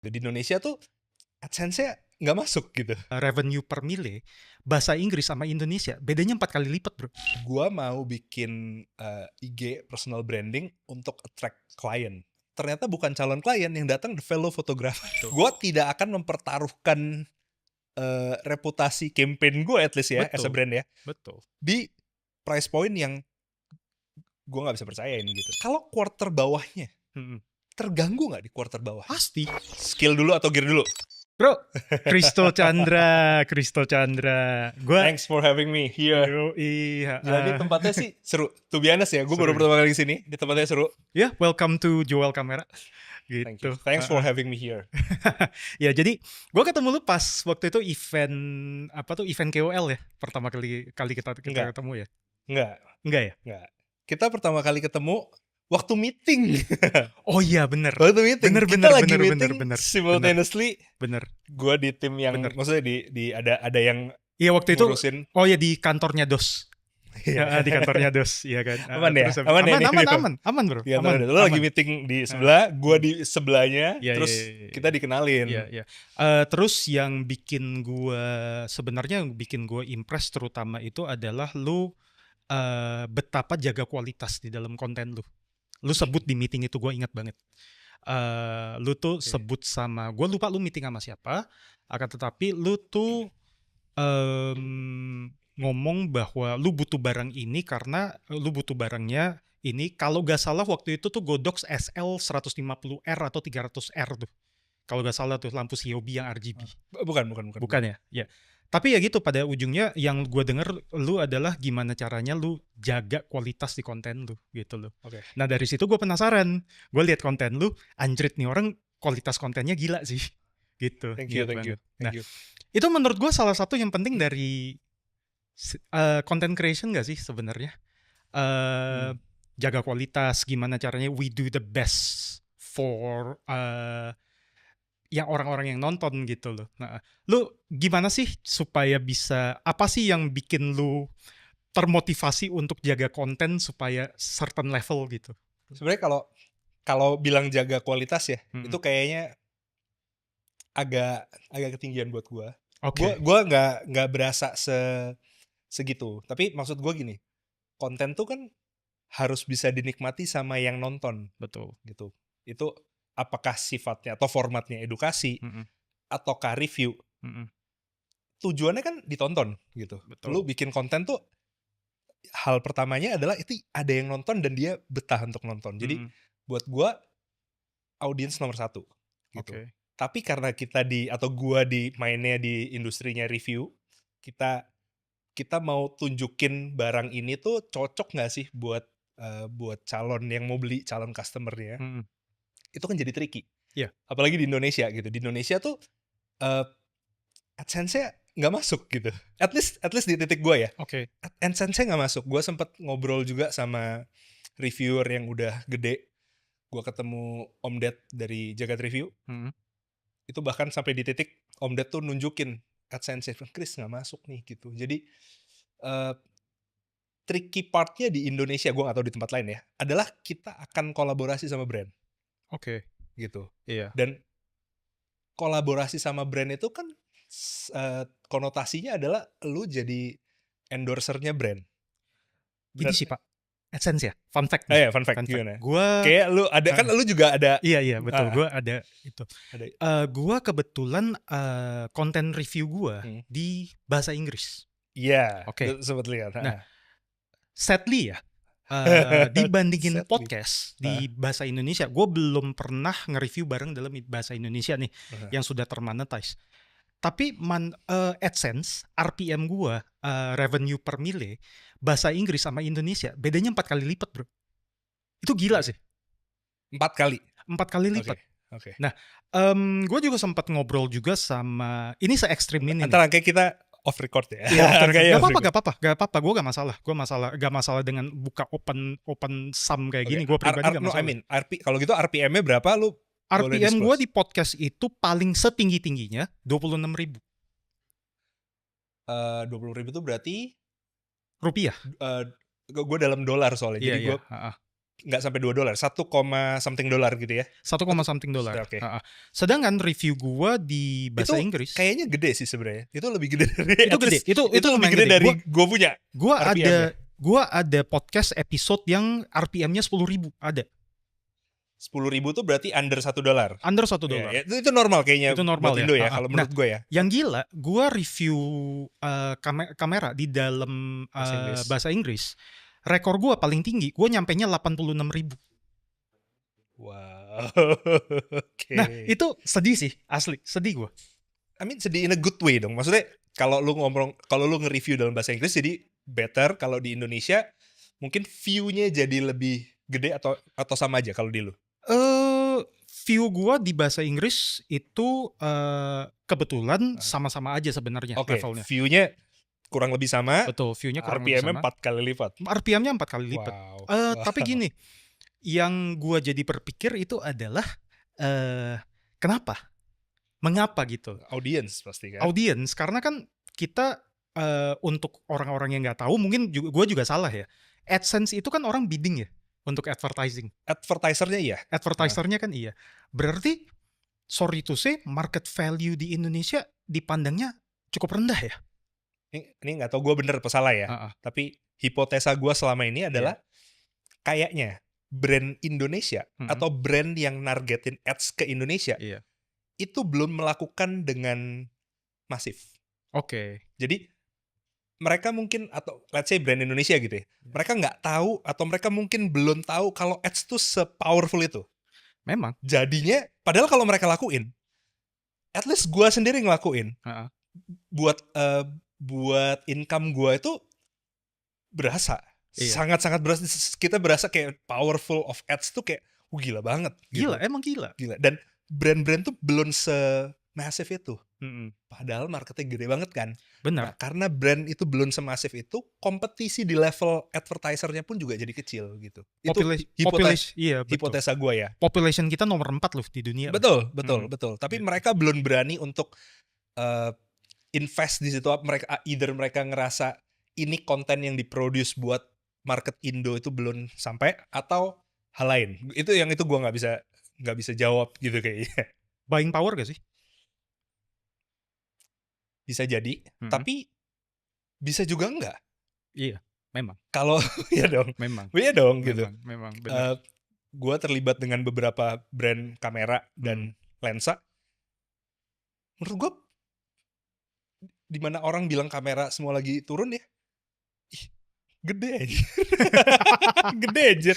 Di Indonesia tuh AdSense-nya nggak masuk gitu. Revenue per mile bahasa Inggris sama Indonesia bedanya 4 kali lipat, bro. Gua mau bikin IG personal branding untuk attract klien. Ternyata bukan calon klien yang datang the fellow photographer. Gua tidak akan mempertaruhkan reputasi campaign gue at least ya, as a brand ya, Betul. di price point yang gue nggak bisa percayain gitu. Kalau quarter bawahnya terganggu nggak di quarter bawah? Pasti. Skill dulu atau gear dulu? Bro, Kristo Chandra. Gua Thanks for having me here. Jadi tempatnya sih seru. To be honest ya, gue baru pertama kali kesini. Di tempatnya seru. Ya, welcome to Joel Kamera. Gitu. Thank you. Thanks for having me here. Ya, jadi gue ketemu lu pas waktu itu event KOL ya, pertama kali kita ketemu ya. Enggak ya? Enggak. Kita pertama kali ketemu waktu meeting. Oh iya, bener. Waktu meeting. Kita lagi meeting simultaneously. Bener. Gue di tim yang maksudnya di ada yang iya waktu ngurusin. Itu. Oh ya, di kantornya DOS. Di kantornya DOS, iya kan. Aman ya? Aman bro. Ya, aman. Lo lagi meeting di sebelah, gue di sebelahnya, terus kita dikenalin. Iya. Terus yang bikin gue impress terutama itu adalah lu betapa jaga kualitas di dalam konten lu. Lu sebut di meeting itu, gue ingat banget. Lu tuh sebut sama, gue lupa lu meeting sama siapa, akan tetapi lu tuh ngomong bahwa lu butuh barang ini karena lu butuh barangnya ini. Kalau gak salah waktu itu tuh Godox SL 150R atau 300R tuh. Kalau gak salah tuh lampu Xiaomi yang RGB. Bukan ya? Ya. Tapi ya gitu, pada ujungnya yang gue denger lu adalah gimana caranya lu jaga kualitas di konten lu gitu loh. Okay. Nah dari situ gue penasaran. Gue lihat konten lu, anjrit nih orang kualitas kontennya gila sih. Gitu. Thank you. Nah, itu menurut gue salah satu yang penting dari content creation gak sih sebenarnya? Jaga kualitas, gimana caranya we do the best for yang orang-orang yang nonton gitu loh. Nah, lu gimana sih supaya bisa, apa sih yang bikin lu termotivasi untuk jaga konten supaya certain level gitu? Sebenarnya kalau bilang jaga kualitas ya, itu kayaknya agak ketinggian buat gue. Gue nggak berasa segitu. Tapi maksud gue gini, konten tuh kan harus bisa dinikmati sama yang nonton. Betul. Gitu. Itu apakah sifatnya atau formatnya edukasi ataukah review, tujuannya kan ditonton gitu. Betul. Lu bikin konten tuh hal pertamanya adalah itu ada yang nonton dan dia betah untuk nonton. Jadi buat gua audiens nomor 1 gitu. Okay. Tapi karena gua mainnya di industrinya review, kita mau tunjukin barang ini tuh cocok nggak sih buat calon yang mau beli, calon customernya. Itu kan jadi tricky. Yeah. Apalagi di Indonesia gitu. Di Indonesia tuh AdSense-nya nggak masuk gitu. At least di titik gue ya. Okay. AdSense-nya nggak masuk. Gue sempet ngobrol juga sama reviewer yang udah gede. Gue ketemu Om Ded dari Jagat Review. Itu bahkan sampai di titik Om Ded tuh nunjukin AdSense-nya. Chris nggak masuk nih gitu. Jadi tricky partnya di Indonesia, gue nggak tahu di tempat lain ya, adalah kita akan kolaborasi sama brand. Oke. Gitu. Iya. Dan kolaborasi sama brand itu kan konotasinya adalah lu jadi endorsernya brand. Ini sih Pak, AdSense ya, fun fact. Fun fact. Gimana? Gua kayak lu ada kan lu juga ada. Iya betul. Gua ada itu. Gua kebetulan konten review gua di bahasa Inggris. Iya. Oke. Sempat lihat. Nah, sadly ya, dibandingin podcast di bahasa Indonesia, gue belum pernah nge-review barang dalam bahasa Indonesia nih yang sudah termonetize. Tapi AdSense, RPM gue, revenue per mile, bahasa Inggris sama Indonesia bedanya 4 kali lipat bro. Itu gila sih. 4 kali lipat. Okay. Nah, gue juga sempat ngobrol juga sama, ini se-ekstrim ini. Antara kayak kita off record ya. Gak apa-apa. Gue gak masalah dengan buka open sum kayak gini. Gue pribadi gak masalah. Kalau gitu RPM-nya berapa lu? RPM gue di podcast itu paling setinggi-tingginya 26.000. 20.000 itu berarti rupiah. Gue dalam dolar soalnya. Jadi gue nggak sampai $2, 1, something dollar gitu ya. 1, something dolar. Oke. Sedangkan review gua di bahasa Itu Inggris kayaknya gede sih sebenarnya. Itu lebih gede dari itu gede. Itu lebih lumayan gede gede. dari gua punya. Gua ada podcast episode yang RPM-nya 10.000 ada. 10.000 tuh berarti under $1. Under $1. Ya, itu normal kayaknya. Itu normal buat ya. Indo ya, kalau menurut gue ya. Yang gila, gue review kamera di dalam bahasa Inggris. Rekor gue paling tinggi, gue nyampenya 86.000. Wow. Okay. Nah, itu sedih sih, asli, sedih gue. I mean sedih in a good way dong. Maksudnya kalau lu nge-review dalam bahasa Inggris jadi better. Kalau di Indonesia mungkin view-nya jadi lebih gede atau sama aja kalau di lu. View gua di bahasa Inggris itu kebetulan sama-sama aja sebenarnya levelnya. View-nya kurang lebih sama. Betul, view-nya kurang lebih sama. RPM-nya 4 kali lipat. RPM-nya 4 kali lipat. Wow. Tapi gini, yang gua jadi berpikir itu adalah kenapa? Mengapa gitu? Audience pasti kan. Audience, karena kan kita untuk orang-orang yang nggak tahu, mungkin gua juga salah ya. AdSense itu kan orang bidding ya. Untuk advertising. Advertisernya iya. Advertisernya kan iya. Berarti, sorry to say, market value di Indonesia dipandangnya cukup rendah ya? Ini gak tau gue bener atau salah ya. Tapi hipotesa gue selama ini adalah kayaknya brand Indonesia atau brand yang nargetin ads ke Indonesia itu belum melakukan dengan masif. Oke. Jadi mereka mungkin, atau let's say brand Indonesia gitu ya, mereka nggak tahu atau mereka mungkin belum tahu kalau ads tuh se-powerful itu. Memang. Jadinya, padahal kalau mereka lakuin, at least gue sendiri ngelakuin, buat income gue itu berasa. Sangat-sangat berasa. Kita berasa kayak powerful of ads tuh kayak, gila banget. Gila, emang gila. Dan brand-brand tuh belum se-massive itu. Padahal marketnya gede banget kan. Benar. Nah, karena brand itu belum semasif itu, kompetisi di level advertisernya pun juga jadi kecil gitu. Itu hipotesa gue ya. Population kita nomor 4 loh di dunia. Betul. Tapi mereka belum berani untuk invest di situ. Mereka ngerasa ini konten yang diproduce buat market Indo itu belum sampai, atau hal lain. Itu gue nggak bisa jawab gitu kayaknya. Buying power gak sih? Bisa jadi, tapi bisa juga enggak. Iya, memang. Kalau ya dong. Memang. Iya dong gitu. Memang benar. Gua terlibat dengan beberapa brand kamera dan lensa. Menurut gua, di mana orang bilang kamera semua lagi turun ya, gede aja. Gede aja.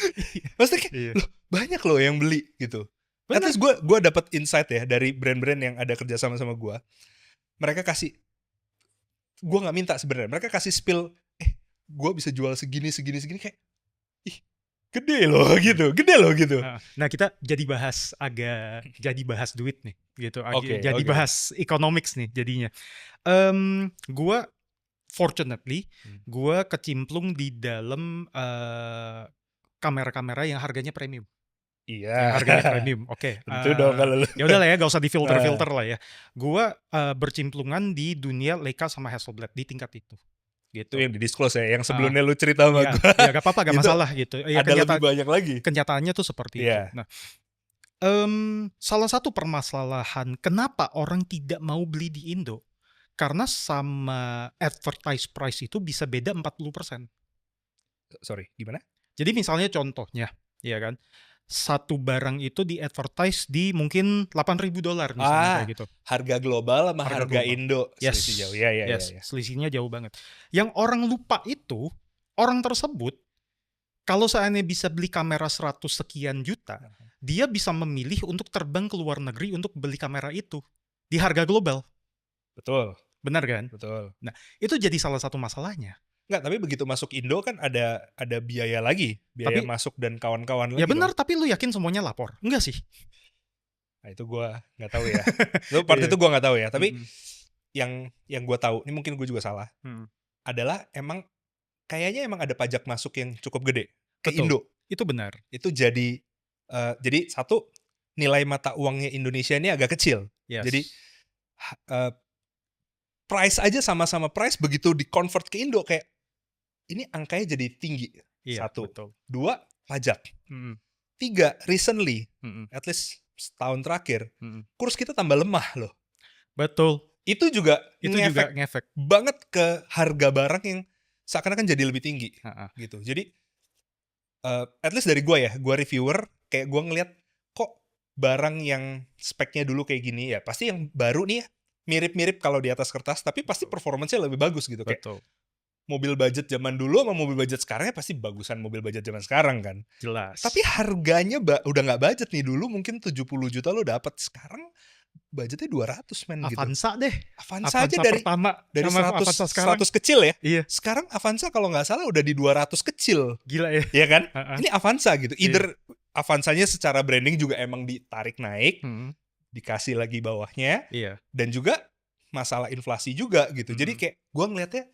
Maksudnya kayak, loh, banyak loh yang beli gitu. At least gue dapat insight ya dari brand-brand yang ada kerja sama gue. Mereka kasih, gue nggak minta sebenarnya. Mereka kasih spill, gue bisa jual segini kayak, gede loh gitu. Nah kita jadi bahas duit nih, gitu. Okay. Bahas economics nih jadinya. Gue fortunately, gue kecimplung di dalam kamera-kamera yang harganya premium. Iya. Yang harganya premium, oke. Tentu dong kalau lu. Ya udah lah ya, gak usah di-filter lah ya. Gue bercimplungan di dunia Leica sama Hasselblad di tingkat itu. Gitu. Itu yang di-disclose ya, yang sebelumnya lu cerita sama gue. Ya gak apa-apa, gak masalah gitu. Ya, ada lebih banyak lagi. Kenyataannya tuh seperti itu. Nah, salah satu permasalahan kenapa orang tidak mau beli di Indo, karena sama advertise price itu bisa beda 40%. Sorry, gimana? Jadi misalnya contohnya, ya kan, satu barang itu di advertise di mungkin $8.000 misalnya kayak gitu. Harga global sama harga Indo selisih jauh. Ya. Selisihnya jauh banget. Yang orang lupa itu, orang tersebut kalau seandainya bisa beli kamera 100 sekian juta, dia bisa memilih untuk terbang ke luar negeri untuk beli kamera itu di harga global. Betul. Benar kan? Betul. Nah, itu jadi salah satu masalahnya. Enggak, tapi begitu masuk Indo kan ada biaya lagi, biaya masuk dan kawan-kawan lagi. Ya benar, tapi lu yakin semuanya lapor? Enggak sih. Nah, itu gue nggak tahu ya. Part itu gue nggak tahu ya. Tapi yang gue tahu, ini mungkin gue juga salah, adalah kayaknya emang ada pajak masuk yang cukup gede ke Indo. Itu benar. Itu jadi satu, nilai mata uangnya Indonesia ini agak kecil. Jadi price aja sama-sama price, begitu di convert ke Indo kayak ini angkanya jadi tinggi. Satu. Betul. Dua, pajak. 3, recently, at least setahun terakhir, kurs kita tambah lemah loh. Betul. Itu juga ngefek banget ke harga barang yang seakan-akan jadi lebih tinggi gitu. Jadi at least dari gue reviewer, kayak gue ngeliat kok barang yang speknya dulu kayak gini ya, pasti yang baru nih ya mirip-mirip kalau di atas kertas, tapi pasti performance-nya lebih bagus gitu. Betul. Kayak mobil budget zaman dulu sama mobil budget sekarang ya pasti bagusan mobil budget zaman sekarang kan. Jelas. Tapi harganya udah nggak budget nih. Dulu mungkin 70 juta lo dapat, sekarang budgetnya 200 men gitu. Avanza deh. Avanza aja dari pertama, dari 100 kecil ya. Iya. Sekarang Avanza kalau nggak salah udah di 200 kecil. Gila ya. Iya kan? Ini Avanza gitu. Either Avanzanya secara branding juga emang ditarik naik, dikasih lagi bawahnya, dan juga masalah inflasi juga gitu. Jadi kayak gue ngeliatnya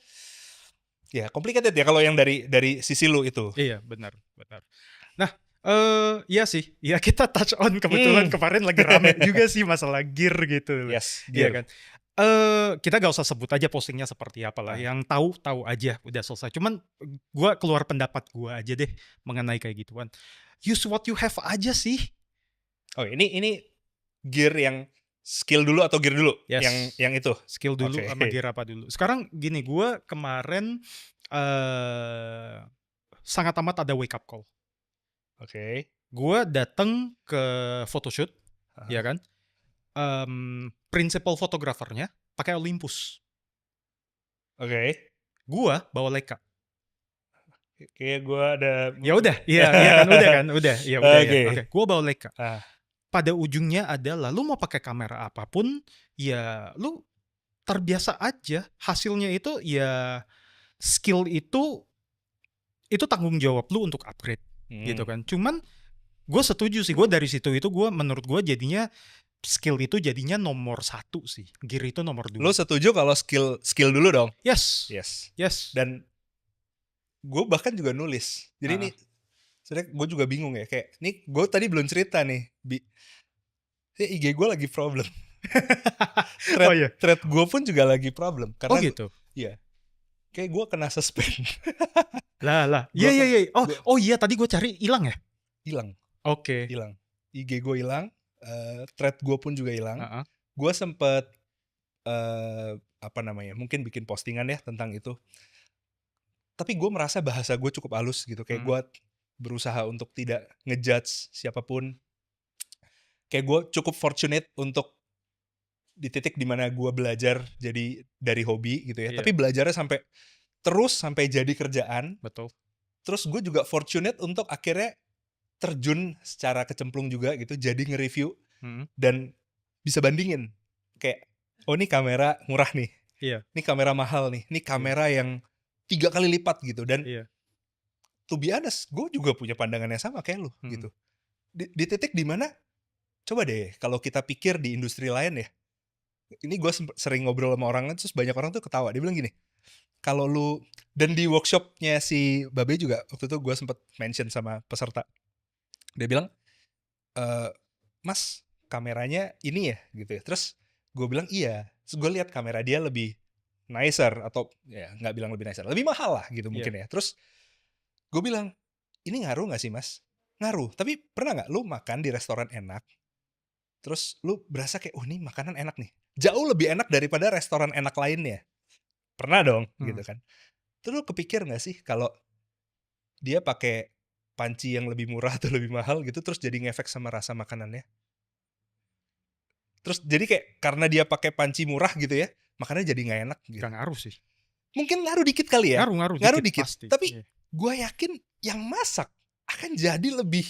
ya complicated ya kalau yang dari sisi lu itu. Iya, benar. Nah, iya sih. Ya kita touch on kebetulan kemarin lagi rame juga sih masalah gear gitu. Yes, gear. Iya kan. Kita gak usah sebut aja postingnya seperti apa lah. Yang tahu aja udah selesai. Cuman gue keluar pendapat gue aja deh mengenai kayak gituan. Use what you have aja sih. Oh, ini gear yang skill dulu atau gear dulu? Yes. Yang itu? Skill dulu sama gear apa dulu. Sekarang gini, gue kemarin sangat amat ada wake up call. Gue datang ke photoshoot, ya kan? Principal fotografernya pakai Olympus. Gue bawa Leica. Kayak gue ada. Ya udah, iya kan, udah. Ya udah. Oke. Gue bawa Leica. Pada ujungnya adalah lu mau pakai kamera apapun, ya lu terbiasa aja. Hasilnya itu ya skill itu tanggung jawab lu untuk upgrade, gitu kan. Cuman gue setuju sih, gue dari situ itu gue menurut gue jadinya skill itu jadinya nomor 1 sih, gear itu nomor 2. Lu setuju kalau skill dulu dong? Yes. Dan gue bahkan juga nulis. Jadi ini sebenarnya gue juga bingung ya, kayak nih gue tadi belum cerita nih, IG gue lagi problem. Thread gue pun juga lagi problem karena gitu. Iya. Kayak gue kena suspend. Lah. Iya. Oh iya, tadi gue cari hilang ya? Hilang. Oke. Hilang. IG gue hilang, thread gue pun juga hilang. Gue sempet mungkin bikin postingan ya tentang itu. Tapi gue merasa bahasa gue cukup halus gitu. Kayak gue berusaha untuk tidak ngejudge siapapun. Kayak gue cukup fortunate untuk di titik dimana gue belajar jadi dari hobi gitu ya. Tapi belajarnya sampai jadi kerjaan. Betul. Terus gue juga fortunate untuk akhirnya terjun secara kecemplung juga gitu, jadi nge-review dan bisa bandingin. Kayak, oh ini kamera murah nih, ini kamera mahal nih, ini kamera yang 3 kali lipat gitu. Dan to be honest, gue juga punya pandangan yang sama kayak lu gitu. Di titik dimana, coba deh kalau kita pikir di industri lain ya, ini gue sering ngobrol sama orang, terus banyak orang tuh ketawa. Dia bilang gini, kalau lu, dan di workshopnya si Babe juga, waktu itu gue sempet mention sama peserta. Dia bilang, Mas, kameranya ini ya gitu ya. Terus gue bilang iya. Terus gue lihat kamera dia lebih nicer, atau ya nggak bilang lebih nicer, lebih mahal lah gitu mungkin ya. Terus gue bilang, ini ngaruh nggak sih Mas? Ngaruh. Tapi pernah nggak lu makan di restoran enak, terus lu berasa kayak, oh ini makanan enak nih, jauh lebih enak daripada restoran enak lainnya? Pernah dong gitu kan. Terus lu kepikir gak sih kalau dia pakai panci yang lebih murah atau lebih mahal gitu, terus jadi ngefek sama rasa makanannya? Terus jadi kayak karena dia pakai panci murah gitu ya, makannya jadi gak enak gitu. Gak ngaruh sih. Mungkin ngaruh dikit kali ya. Ngaruh dikit. Pasti. Tapi gue yakin yang masak akan jadi lebih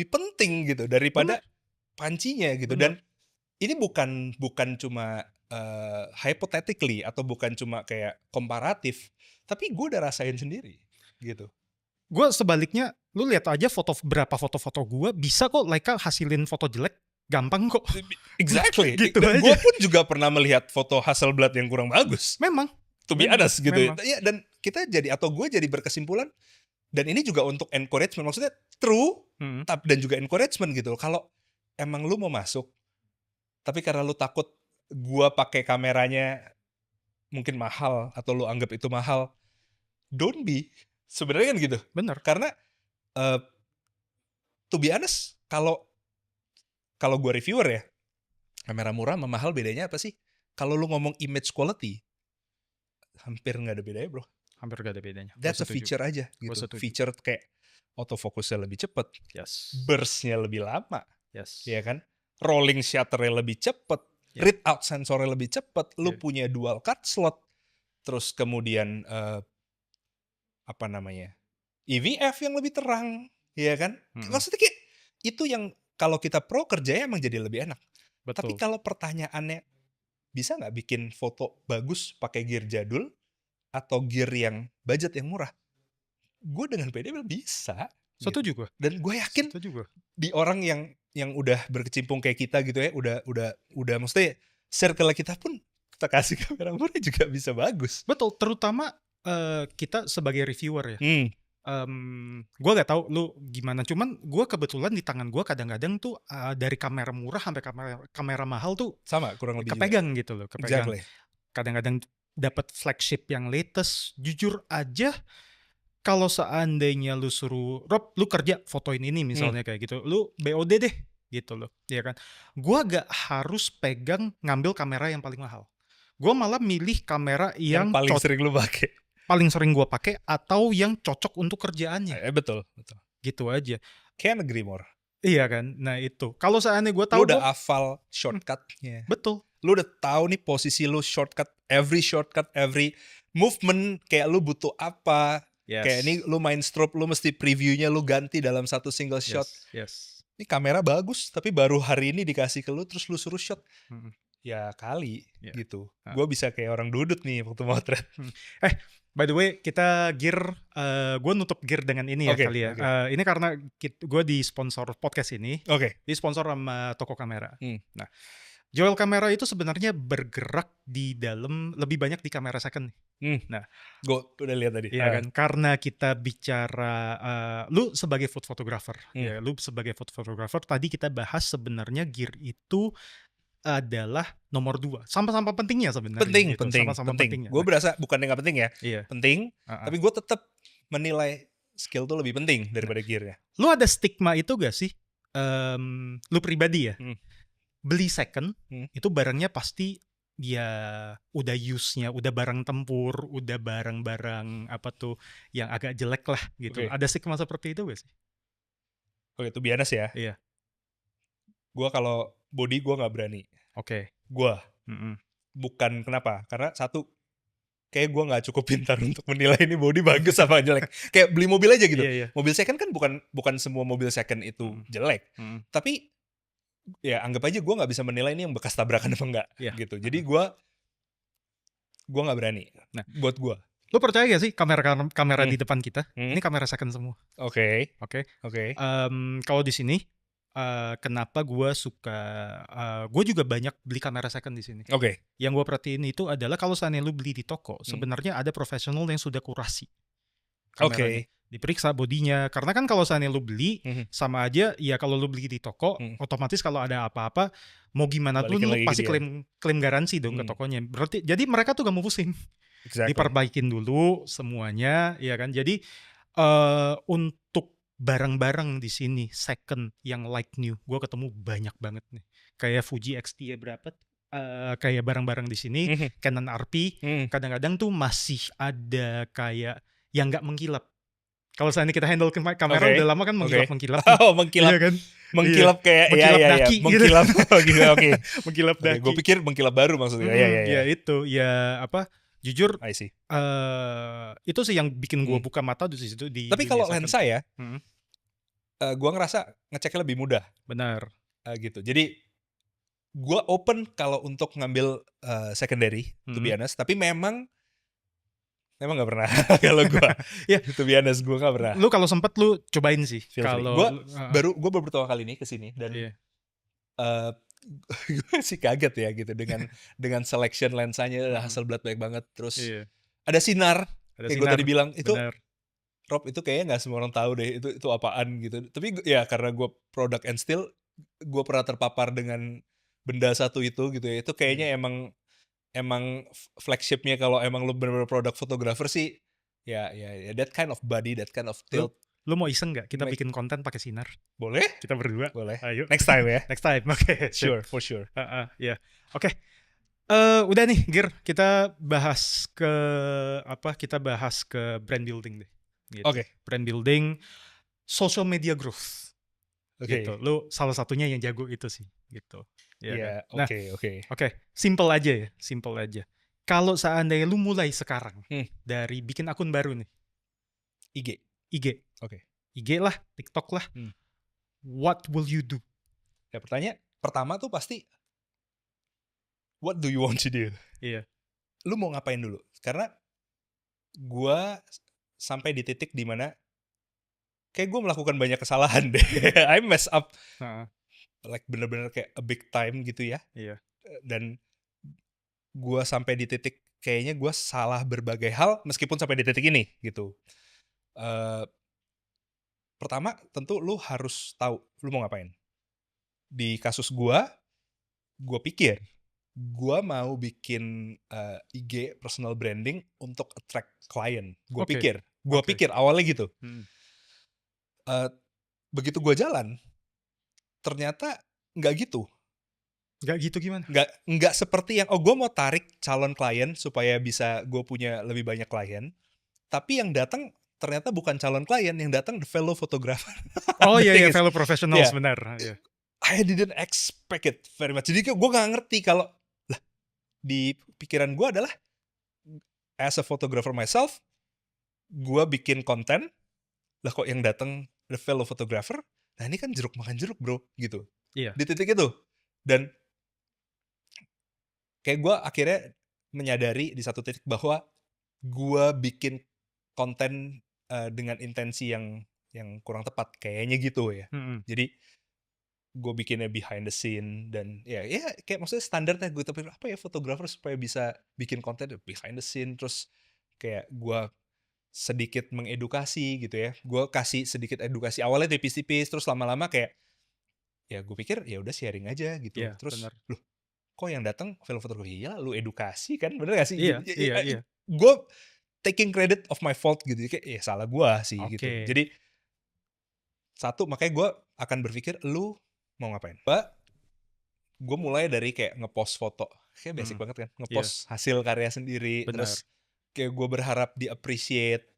penting gitu daripada pancinya gitu. Dan ini bukan cuma hypothetically, atau bukan cuma kayak komparatif, tapi gue udah rasain sendiri gitu. Gue sebaliknya, lu lihat aja berapa foto-foto gue, bisa kok Leica hasilin foto jelek, gampang kok. Exactly. Gitu dan aja. Gue pun juga pernah melihat foto Hasselblad yang kurang bagus. Memang. To be honest gitu ya. Dan kita gue jadi berkesimpulan, dan ini juga untuk encouragement, maksudnya true, dan juga encouragement gitu. Kalau emang lu mau masuk, tapi karena lu takut gua pakai kameranya mungkin mahal, atau lu anggap itu mahal, don't be. Sebenarnya kan gitu. Bener. Karena to be honest, kalau gue reviewer ya, kamera murah sama mahal bedanya apa sih? Kalau lu ngomong image quality, hampir nggak ada bedanya bro. Hampir gak ada bedanya. That's a feature aja gitu. Feature kayak autofocusnya lebih cepet, burstnya lebih lama, ya kan? Rolling shutternya lebih cepet, read out sensornya lebih cepet, lu punya dual card slot, terus kemudian apa namanya, EVF yang lebih terang, ya kan? Maksudnya kayak itu yang kalau kita pro kerjanya emang jadi lebih enak. Tapi kalau pertanyaannya bisa nggak bikin foto bagus pakai gear jadul atau gear yang budget yang murah? Gue dengan pede bilang bisa. Setuju gue. Dan gue yakin di orang yang udah berkecimpung kayak kita gitu ya, udah maksudnya circle kita pun kita kasih kamera murah juga bisa bagus. Betul, terutama kita sebagai reviewer ya. Gue gak tahu lu gimana, cuman gue kebetulan di tangan gue kadang-kadang tuh dari kamera murah sampai kamera mahal tuh sama kurang lebih kepegang juga. Gitu loh, kepegang. Exactly. Kadang-kadang dapat flagship yang latest. Jujur aja, kalau seandainya lu suruh Rob, lu kerja fotoin ini misalnya kayak gitu, lu BOD deh gitu loh, ya kan? Gue gak harus pegang ngambil kamera yang paling mahal. Gue malah milih kamera yang paling sering lu pakai. Paling sering gue pakai atau yang cocok untuk kerjaannya. Betul. Gitu aja. Can't agree more. Iya kan? Nah itu. Kalau seandainya gue tahu, lu udah hafal shortcutnya. Betul. Lu udah tahu nih posisi lu shortcut, every movement kayak lu butuh apa. Kayak ini lu main strobe, lu mesti previewnya lu ganti dalam satu single shot. Ini kamera bagus, tapi baru hari ini dikasih ke lu terus lu suruh shot. Ya kali gitu. Gue bisa kayak orang dudut nih waktu motret. By the way, kita gear, gue nutup gear dengan ini ya kali ya. Ini karena gue di sponsor podcast ini, di sponsor sama toko kamera. Nah, Joel Kamera itu sebenarnya bergerak di dalam lebih banyak di kamera second. Nah, gue udah lihat tadi. Iya kan, karena kita bicara, lu sebagai food photographer, ya, lu sebagai food photographer tadi kita bahas sebenarnya gear itu adalah nomor 2. Sama-sama pentingnya sebenarnya. Penting. Gue berasa bukan yang gak penting ya. Penting, tapi gue tetap menilai skill tuh lebih penting daripada gearnya. Lu ada stigma itu gak sih? Lu pribadi ya? Beli second, itu barangnya pasti ya udah use-nya, udah barang tempur, udah barang-barang apa tuh yang agak jelek lah gitu. Ada stigma seperti itu gak sih? Itu biasa ya. Iya. Gue kalau body gue gak berani. Gue bukan kenapa, karena satu, kayak gue gak cukup pintar untuk menilai ini body bagus apa jelek. Kayak beli mobil aja gitu. Mobil second kan bukan semua mobil second itu jelek. Tapi ya anggap aja gue gak bisa menilai ini yang bekas tabrakan apa enggak gitu. Jadi gue gak berani. Nah, buat gue. Lu percaya gak sih kamera di depan kita ini kamera second semua? Oke. Kalau di sini kenapa gue suka, gue juga banyak beli kamera second di sini. Yang gue perhatiin itu adalah kalau seandainya lu beli di toko, sebenarnya ada profesional yang sudah kurasi kameranya. Diperiksa bodinya, karena kan kalau seandainya lu beli sama aja ya, kalau lu beli di toko otomatis kalau ada apa-apa mau gimana tuh lu pasti klaim garansi dong ke tokonya. Berarti jadi mereka tuh gak mau pusing. Diperbaikin dulu semuanya, ya kan. Jadi untuk barang-barang di sini second yang like new, gue ketemu banyak banget nih. Kayak Fuji X-T berapa? Kayak barang-barang di sini, Canon RP, kadang-kadang tuh masih ada kayak yang nggak mengkilap. Kalau seandainya kita handle kamera udah lama kan mengkilap. Mengkilap. Iya kan? Mengkilap kayak daki. Mengkilap. Mengkilap daki. Gue pikir mengkilap baru maksudnya. Ya itu, ya apa? Jujur, itu sih yang bikin gue buka mata di situ. Tapi kalau lensa ya, gue ngerasa ngeceknya lebih mudah. Benar. Gitu. Jadi gue open kalau untuk ngambil secondary, to be honest. Tapi memang gak pernah kalau gue. To be honest, gue gak pernah. Lu kalau sempet lu cobain sih. Kalau gue baru pertama kali ini kesini dan gue sih kaget ya gitu dengan selection lensanya, Hasselblad baik banget. Terus ada sinar, kayak gue tadi bilang itu. Rob, itu kayaknya gak semua orang tahu deh itu apaan gitu. Tapi ya karena gue product and still, gue pernah terpapar dengan benda satu itu gitu ya. Itu kayaknya emang flagshipnya kalau emang lu bener-bener product photographer sih. Ya that kind of body, that kind of tilt. Lu mau iseng nggak kita Make- bikin konten pakai Sinar? Boleh? Kita berdua. Boleh. Ayo. Next time ya. Next time. Oke. Sure, for sure. Ya. Oke. Udah nih, Gir. Kita bahas ke brand building deh. Gitu. Oke. Brand building, social media growth. Oke. Gitu. Lu salah satunya yang jago itu sih, gitu. Iya, Kan? Nah, oke. simple aja. Kalau seandainya lu mulai sekarang dari bikin akun baru nih, IG. Oke. IG lah, TikTok lah. What will you do? Ya pertama tuh pasti what do you want to do? Iya. Lu mau ngapain dulu? Karena gua sampai di titik dimana kayak gue melakukan banyak kesalahan deh. I mess up. Like bener-bener kayak a big time gitu ya. Iya. Dan gue sampai di titik kayaknya gue salah berbagai hal meskipun sampai di titik ini gitu. Pertama tentu lu harus tahu lu mau ngapain. Di kasus gue pikir gue mau bikin IG personal branding untuk attract klien. Gue pikir awalnya gitu. Begitu gue jalan, ternyata nggak gitu. Nggak gitu gimana? Nggak seperti yang gue mau tarik calon klien supaya bisa gue punya lebih banyak klien, tapi yang datang ternyata bukan calon klien, yang datang the fellow photographer. Oh iya, fellow professionals, benar. Yeah. I didn't expect it very much. Jadi gue nggak ngerti kalau lah di pikiran gue adalah as a photographer myself, gue bikin konten lah kok yang datang the fellow photographer. Nah ini kan jeruk makan jeruk bro gitu. Iya. Di titik itu dan kayak gue akhirnya menyadari di satu titik bahwa gue bikin konten dengan intensi yang kurang tepat kayaknya gitu ya. Jadi gue bikinnya behind the scene dan ya kayak maksudnya standarnya gue tapi apa ya fotografer supaya bisa bikin konten behind the scene, terus kayak gue sedikit mengedukasi gitu ya. Gue kasih sedikit edukasi awalnya tipis-tipis, terus lama-lama kayak ya gue pikir ya udah sharing aja gitu. Yeah, terus bener. loh kok yang datang film fotografi ya lu edukasi kan, bener gak sih? Iya. Gue taking credit of my fault gitu, kayak ya salah gue sih gitu. Jadi satu makanya gue akan berpikir lu mau ngapain. Gue mulai dari kayak ngepost foto, kayak basic banget kan, ngepost hasil karya sendiri. Bener. Terus kayak gue berharap di appreciate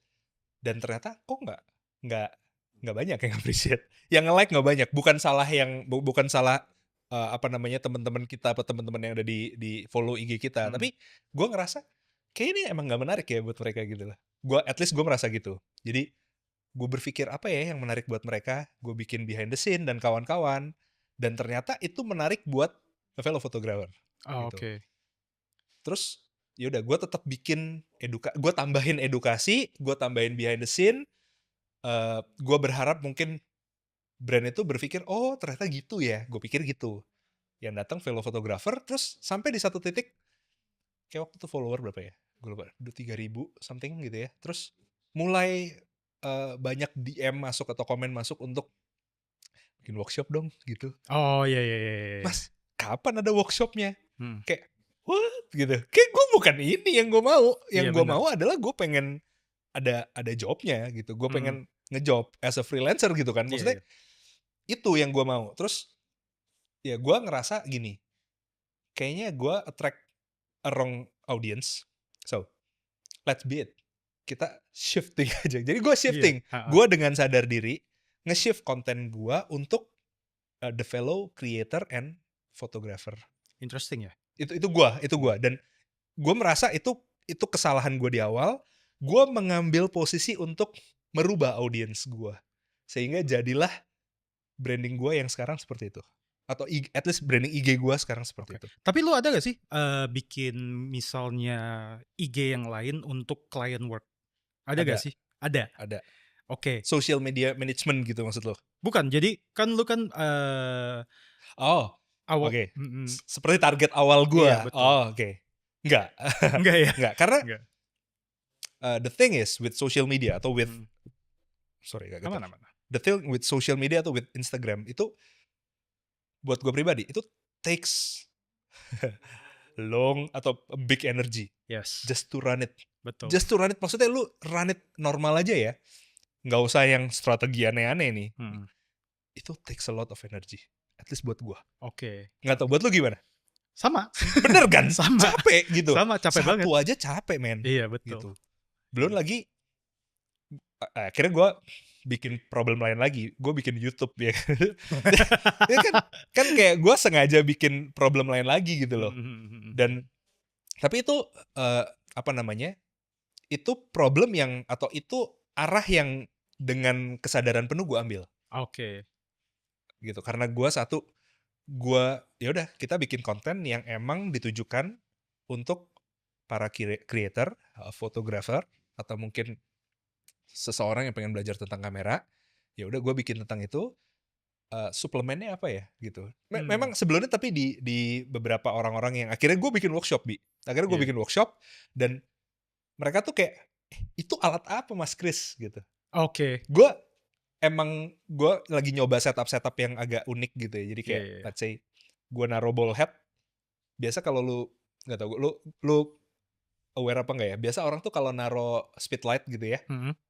dan ternyata kok nggak banyak yang appreciate, yang nge-like nggak banyak. Bukan salah teman-teman kita atau teman-teman yang ada di follow IG kita, tapi gue ngerasa kayak ini emang nggak menarik ya buat mereka gitu lah. At least gue merasa gitu. Jadi gue berpikir apa ya yang menarik buat mereka, gue bikin behind the scene dan kawan-kawan, dan ternyata itu menarik buat fellow photographer. Gitu. Terus yaudah gue tetap bikin gue tambahin edukasi, gue tambahin behind the scene. Gue berharap mungkin brand itu berpikir oh ternyata gitu ya, gue pikir gitu. Yang datang fellow photographer, terus sampai di satu titik kayak waktu itu follower berapa ya, gue lupa, 3.000 something gitu ya. Terus mulai banyak DM masuk atau komen masuk untuk bikin workshop dong gitu. Oh iya. Mas kapan ada workshopnya? Kayak what gitu. Kayak gue bukan ini yang gue mau. Yang gue mau adalah gue pengen ada jobnya gitu. Gue pengen ngejob as a freelancer gitu kan. Maksudnya itu yang gue mau. Terus ya gue ngerasa gini, kayaknya gue attract a wrong audience. So let's be it. Kita shifting aja. Jadi gue shifting. Gue dengan sadar diri nge-shift konten gue untuk the fellow creator and photographer. Interesting ya. Itu gue. Dan gue merasa itu kesalahan gue di awal. Gue mengambil posisi untuk merubah audience gue, sehingga jadilah branding gue yang sekarang seperti itu. Atau at least branding IG gue sekarang seperti itu. Tapi lu ada gak sih bikin misalnya IG yang lain untuk client work? Ada gak sih? Ada. Oke. Social media management gitu maksud lo? Bukan. Jadi kan lu kan awal. Oke. Seperti target awal gue. Iya, betul. Oke. Enggak ya? Enggak. Karena the thing is with social media atau with the thing with social media atau with Instagram itu buat gue pribadi itu takes long atau big energy. Yes. Just to run it. Betul. Just to run it, maksudnya lu run it normal aja ya. nggak usah yang strategi aneh-aneh nih. Hmm. Itu takes a lot of energy. At least buat gua. Oke. Nggak tahu buat lu gimana? Sama. Bener kan? Sama. Capek gitu. Sama, capek banget. Satu aja capek, men. Iya, betul. Gitu. Belum lagi akhirnya gue bikin problem lain lagi. Gue bikin YouTube ya. Ya kan kayak gue sengaja bikin problem lain lagi gitu loh. Dan tapi itu apa namanya? Itu problem yang atau itu arah yang dengan kesadaran penuh gue ambil. Oke. Gitu. Karena gue ya udah kita bikin konten yang emang ditujukan untuk para creator, fotografer, atau mungkin seseorang yang pengen belajar tentang kamera. Ya udah gue bikin tentang itu. Suplemennya apa ya gitu. Memang sebelumnya tapi di beberapa orang-orang yang akhirnya gue bikin workshop akhirnya gue bikin workshop dan mereka tuh kayak itu alat apa Mas Chris gitu. Oke. Gue lagi nyoba setup yang agak unik gitu ya. Jadi kayak let's say gue naruh ball head. Biasa kalau lu nggak tahu lu aware apa nggak ya? Biasa orang tuh kalau naruh speedlight gitu ya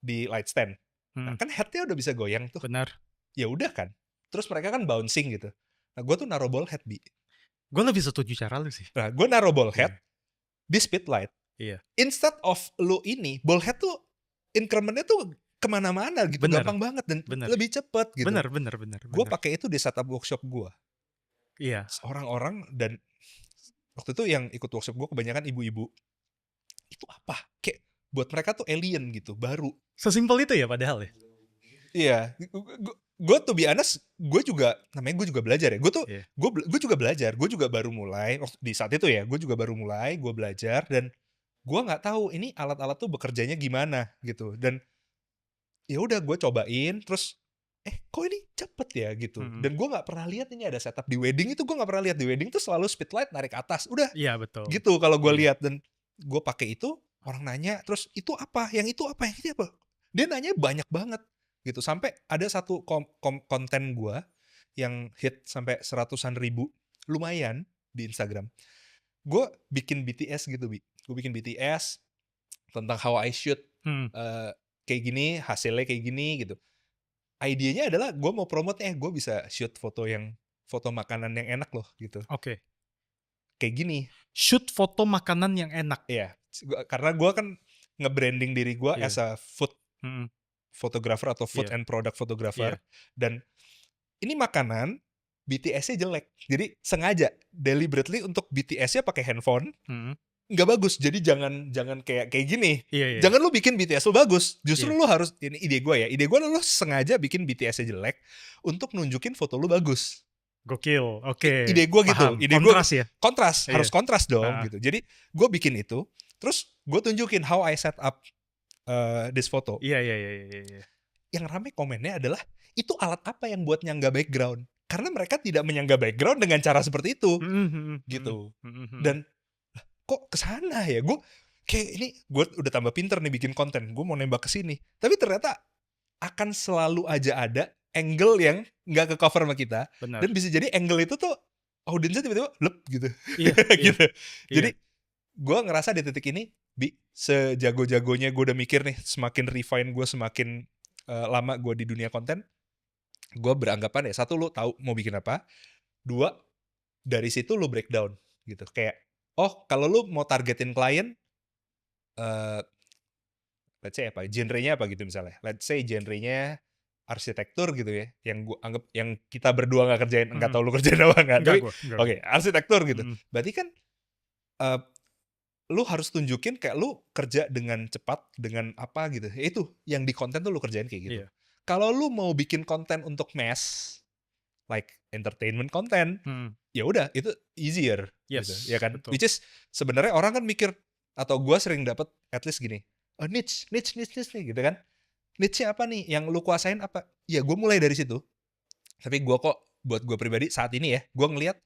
di light stand, nah kan headnya udah bisa goyang tuh. Benar. Ya udah kan. Terus mereka kan bouncing gitu. Nah gue tuh naruh ball head Gue lebih setuju cara lu sih. Nah gue naruh ball head di speedlight. Iya. Instead of lu ball head tuh incrementnya tuh kemana-mana gitu. Gampang banget dan lebih cepet gitu. Bener. Gue pakai itu di setup workshop gue. Iya. Orang-orang dan waktu itu yang ikut workshop gue kebanyakan ibu-ibu. Itu apa? Kayak buat mereka tuh alien gitu, baru. Sesimpel itu ya padahal ya? Iya. Gue tuh be honest, gue juga belajar ya. Gue juga belajar. Gue juga baru mulai di saat itu ya. Gue juga baru mulai. Gue belajar dan gue nggak tahu ini alat-alat tuh bekerjanya gimana gitu. Dan ya udah gue cobain. Terus kok ini cepet ya gitu. Dan gue nggak pernah lihat ini ada setup di wedding itu. Gue nggak pernah lihat di wedding tuh selalu speedlight narik atas. Udah. Iya betul. Gitu kalau gue lihat dan gue pakai itu. Orang nanya terus itu apa? Yang itu apa? Yang itu apa? Dia nanya banyak banget. Gitu sampai ada satu konten gue yang hit sampai 100-an ribu, lumayan di Instagram. Gue bikin BTS gitu gue bikin BTS tentang how I shoot kayak gini, hasilnya kayak gini gitu. Idenya adalah gue mau promote gue bisa shoot foto makanan yang enak loh gitu. Oke. Kayak gini. Shoot foto makanan yang enak. Iya, karena gue kan nge-branding diri gue as a food photographer atau food and product photographer. Dan ini makanan BTS-nya jelek. Jadi sengaja deliberately untuk BTS-nya pakai handphone. Nggak bagus. Jadi jangan kayak gini. Jangan lu bikin BTS lu bagus. Justru lu harus, ini ide gue ya. Ide gue lu sengaja bikin BTS-nya jelek untuk nunjukin foto lu bagus. Gokil. Oke. Ide gue gitu. Ide kontras gua, ya. Kontras, harus kontras dong gitu. Jadi gue bikin itu, terus gue tunjukin how I set up this photo. Iya. Yang rame komennya adalah itu alat apa yang buat nyangga background? Karena mereka tidak menyangga background dengan cara seperti itu, gitu. Dan kok kesana ya? Gue kayak ini gue udah tambah pinter nih bikin konten. Gue mau nembak ke sini, tapi ternyata akan selalu aja ada angle yang nggak ke cover sama kita. Benar. Dan bisa jadi angle itu tuh audiensnya tiba-tiba lep gitu. Iya, gitu. Jadi gue ngerasa di titik ini sejago-jagonya gue udah mikir nih, semakin refine gue, semakin lama gue di dunia konten, gue beranggapan ya, satu, lu tahu mau bikin apa. Dua, dari situ lu breakdown gitu. Kayak kalau lu mau targetin klien, let's say apa, genrenya apa gitu misalnya. Let's say genrenya arsitektur gitu ya, yang gue anggap yang kita berdua nggak kerjain, nggak tahu lu kerjain apa nggak. Tapi oke, arsitektur gitu. Berarti kan lu harus tunjukin kayak lu kerja dengan cepat, dengan apa gitu. Itu yang di konten tuh lu kerjain kayak gitu. Kalau lu mau bikin konten untuk mass, like entertainment content, ya udah itu easier, gitu, ya kan? Betul. Which is sebenarnya orang kan mikir, atau gue sering dapet at least gini, niche nih gitu kan? Niche-nya apa nih? Yang lu kuasain apa? Ya gue mulai dari situ. Tapi gue buat gue pribadi saat ini ya, gue ngelihat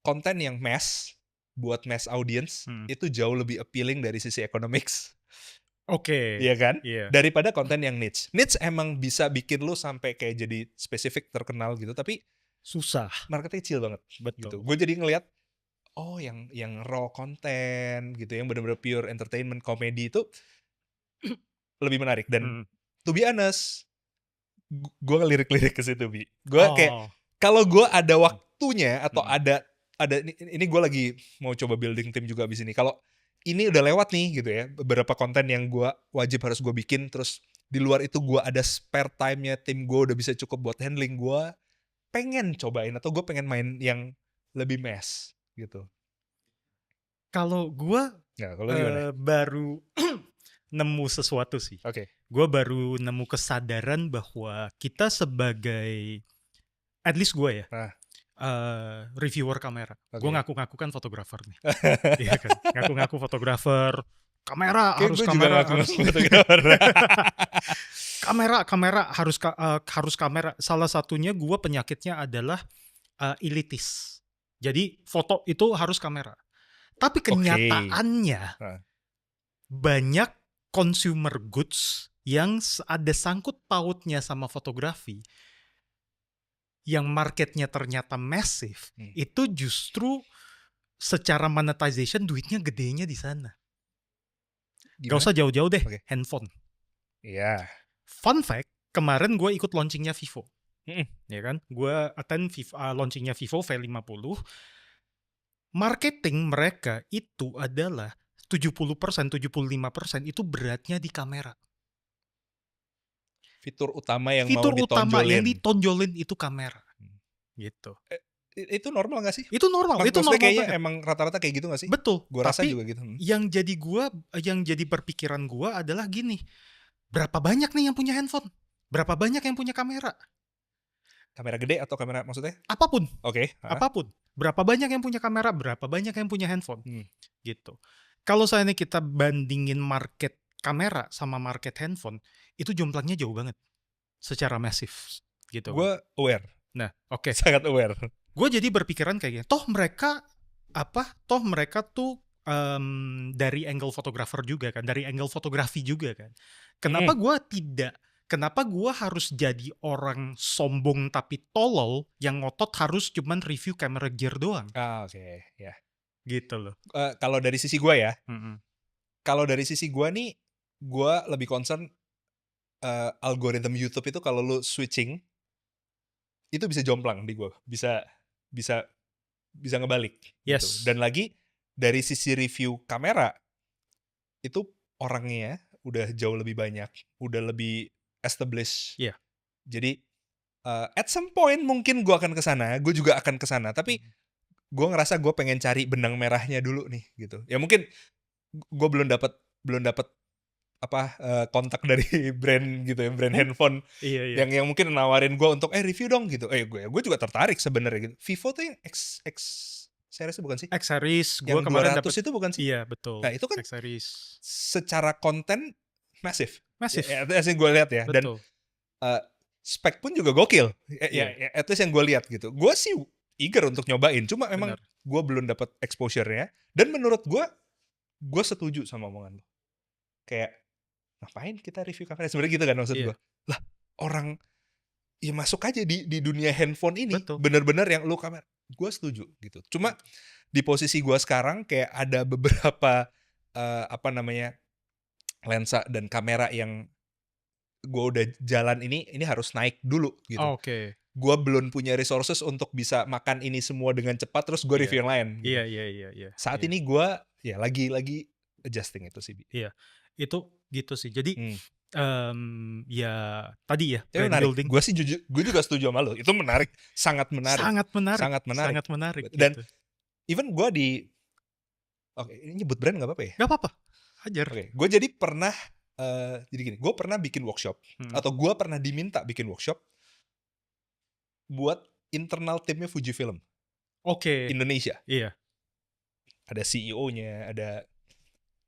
konten yang mass buat mass audience itu jauh lebih appealing dari sisi economics. Oke. Iya kan? Daripada konten yang niche. Niche emang bisa bikin lu sampai kayak jadi spesifik terkenal gitu, tapi susah. Marketnya kecil banget. Betul. Gitu. Gue jadi ngelihat yang raw konten gitu, yang benar-benar pure entertainment komedi itu lebih menarik. Dan to be honest, gue ngelirik-lirik ke situ, Bi. Gue kayak Oh. kalau gue ada waktunya atau ada ini gue lagi mau coba building tim juga abis ini. Kalau ini udah lewat nih gitu ya, beberapa konten yang gue wajib harus gue bikin, terus di luar itu gue ada spare time-nya, tim gue udah bisa cukup buat handling, gue pengen cobain atau gue pengen main yang lebih mass gitu. Kalau gue Nah, kalau gimana? baru nemu sesuatu sih. Oke. Gue baru nemu kesadaran bahwa kita sebagai, at least gue ya, reviewer kamera. Gue ngaku-ngaku kan fotografer nih. Iya kan? Ngaku-ngaku fotografer. Kamera Kayak harus gue kamera juga harus fotografer. kamera harus kamera. Salah satunya gue penyakitnya adalah elitis. Jadi foto itu harus kamera. Tapi kenyataannya banyak consumer goods yang ada sangkut pautnya sama fotografi yang marketnya ternyata massive, itu justru secara monetization duitnya gedenya di sana. Gak usah jauh-jauh deh, handphone. Iya. Fun fact, kemarin gue ikut launchingnya Vivo. Ya kan? Gue attend launchingnya Vivo V50. Marketing mereka itu adalah 70%, 75% itu beratnya di kamera. Fitur utama yang mau ditonjolin. Yang ditonjolin itu kamera. Gitu. Itu normal gak sih? Itu normal. Itu normal kayaknya banget. emang rata-rata kayak gitu gak sih? Betul. Gua rasa juga gitu. Yang jadi perpikiran gua adalah gini. Berapa banyak nih yang punya handphone? Berapa banyak yang punya kamera? Kamera gede atau kamera maksudnya? Apapun. Oke. Apapun. Berapa banyak yang punya kamera? Berapa banyak yang punya handphone? Gitu. Kalau saya ini kita bandingin market kamera sama market handphone, itu jumlahnya jauh banget. Secara masif. Gitu. Gue aware. Nah, oke. Sangat aware. Gue jadi berpikiran kayak gini. Toh mereka tuh dari angle fotografer juga kan, dari angle fotografi juga kan. Kenapa gue harus jadi orang sombong tapi tolol yang ngotot harus cuman review camera gear doang? Oke. Ya. Gitu loh. Kalau dari sisi gue ya, kalau dari sisi gue nih, gue lebih concern algoritma YouTube itu kalau lu switching itu bisa jomplang di gue, bisa ngebalik. Yes. Gitu. Dan lagi dari sisi review kamera itu orangnya udah jauh lebih banyak, udah lebih established. Iya. Jadi at some point mungkin gue akan kesana, gue juga akan kesana. Tapi gue ngerasa gue pengen cari benang merahnya dulu nih, gitu. Ya mungkin gue belum dapat kontak dari brand gitu ya, brand handphone yang mungkin nawarin gue untuk review dong gitu. Gue juga tertarik sebenarnya gitu. Vivo tuh yang X series bukan sih? X series gue kemarin dapat itu bukan sih? Iya betul. Nah itu kan X series secara konten masif. Ya, yang gue lihat ya. Betul. Dan spek pun juga gokil. Ya, at least yang gue lihat gitu. Gue sih eager untuk nyobain. Cuma memang gue belum dapat exposure-nya. Dan menurut gue setuju sama omongan lo. Kayak ngapain kita review kamera? Sebenarnya gitu kan maksud gue. Lah orang ya masuk aja di dunia handphone ini. Bener-bener yang lu kamera. Gue setuju gitu. Cuma di posisi gue sekarang kayak ada beberapa lensa dan kamera yang gue udah jalan ini harus naik dulu gitu. Oke. Gue belum punya resources untuk bisa makan ini semua dengan cepat terus gue review yang lain. Gitu. Iya. Saat ini gue ya lagi adjusting itu sih. Iya. Itu gitu sih. Jadi ya tadi ya brand building. Gue sih gue juga setuju sama lo. Itu menarik, sangat menarik. Sangat menarik. Dan gitu. even gue ini nyebut brand nggak apa-apa ya? Nggak apa-apa. Hajar. Oke. Gue jadi pernah jadi gini. Gue pernah bikin workshop atau gue pernah diminta bikin workshop buat internal timnya Fujifilm. Oke. Indonesia. Iya. Ada CEO-nya, ada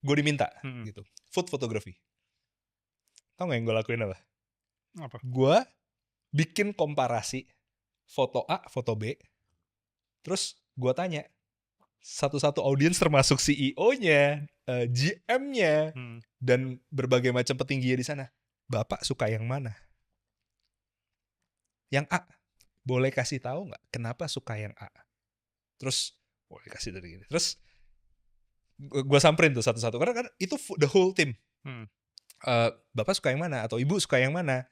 gue diminta gitu. Food photography. Tau gak yang gue lakuin apa? Apa? Gue bikin komparasi foto A, foto B. Terus gue tanya satu-satu audiens termasuk CEO-nya, GM-nya, dan berbagai macam petingginya di sana. Bapak suka yang mana? Yang A. Boleh kasih tahu nggak kenapa suka yang A? Terus boleh kasih dari gini. Terus gue samperin tuh satu-satu karena kan itu the whole team. Bapak suka yang mana atau ibu suka yang mana?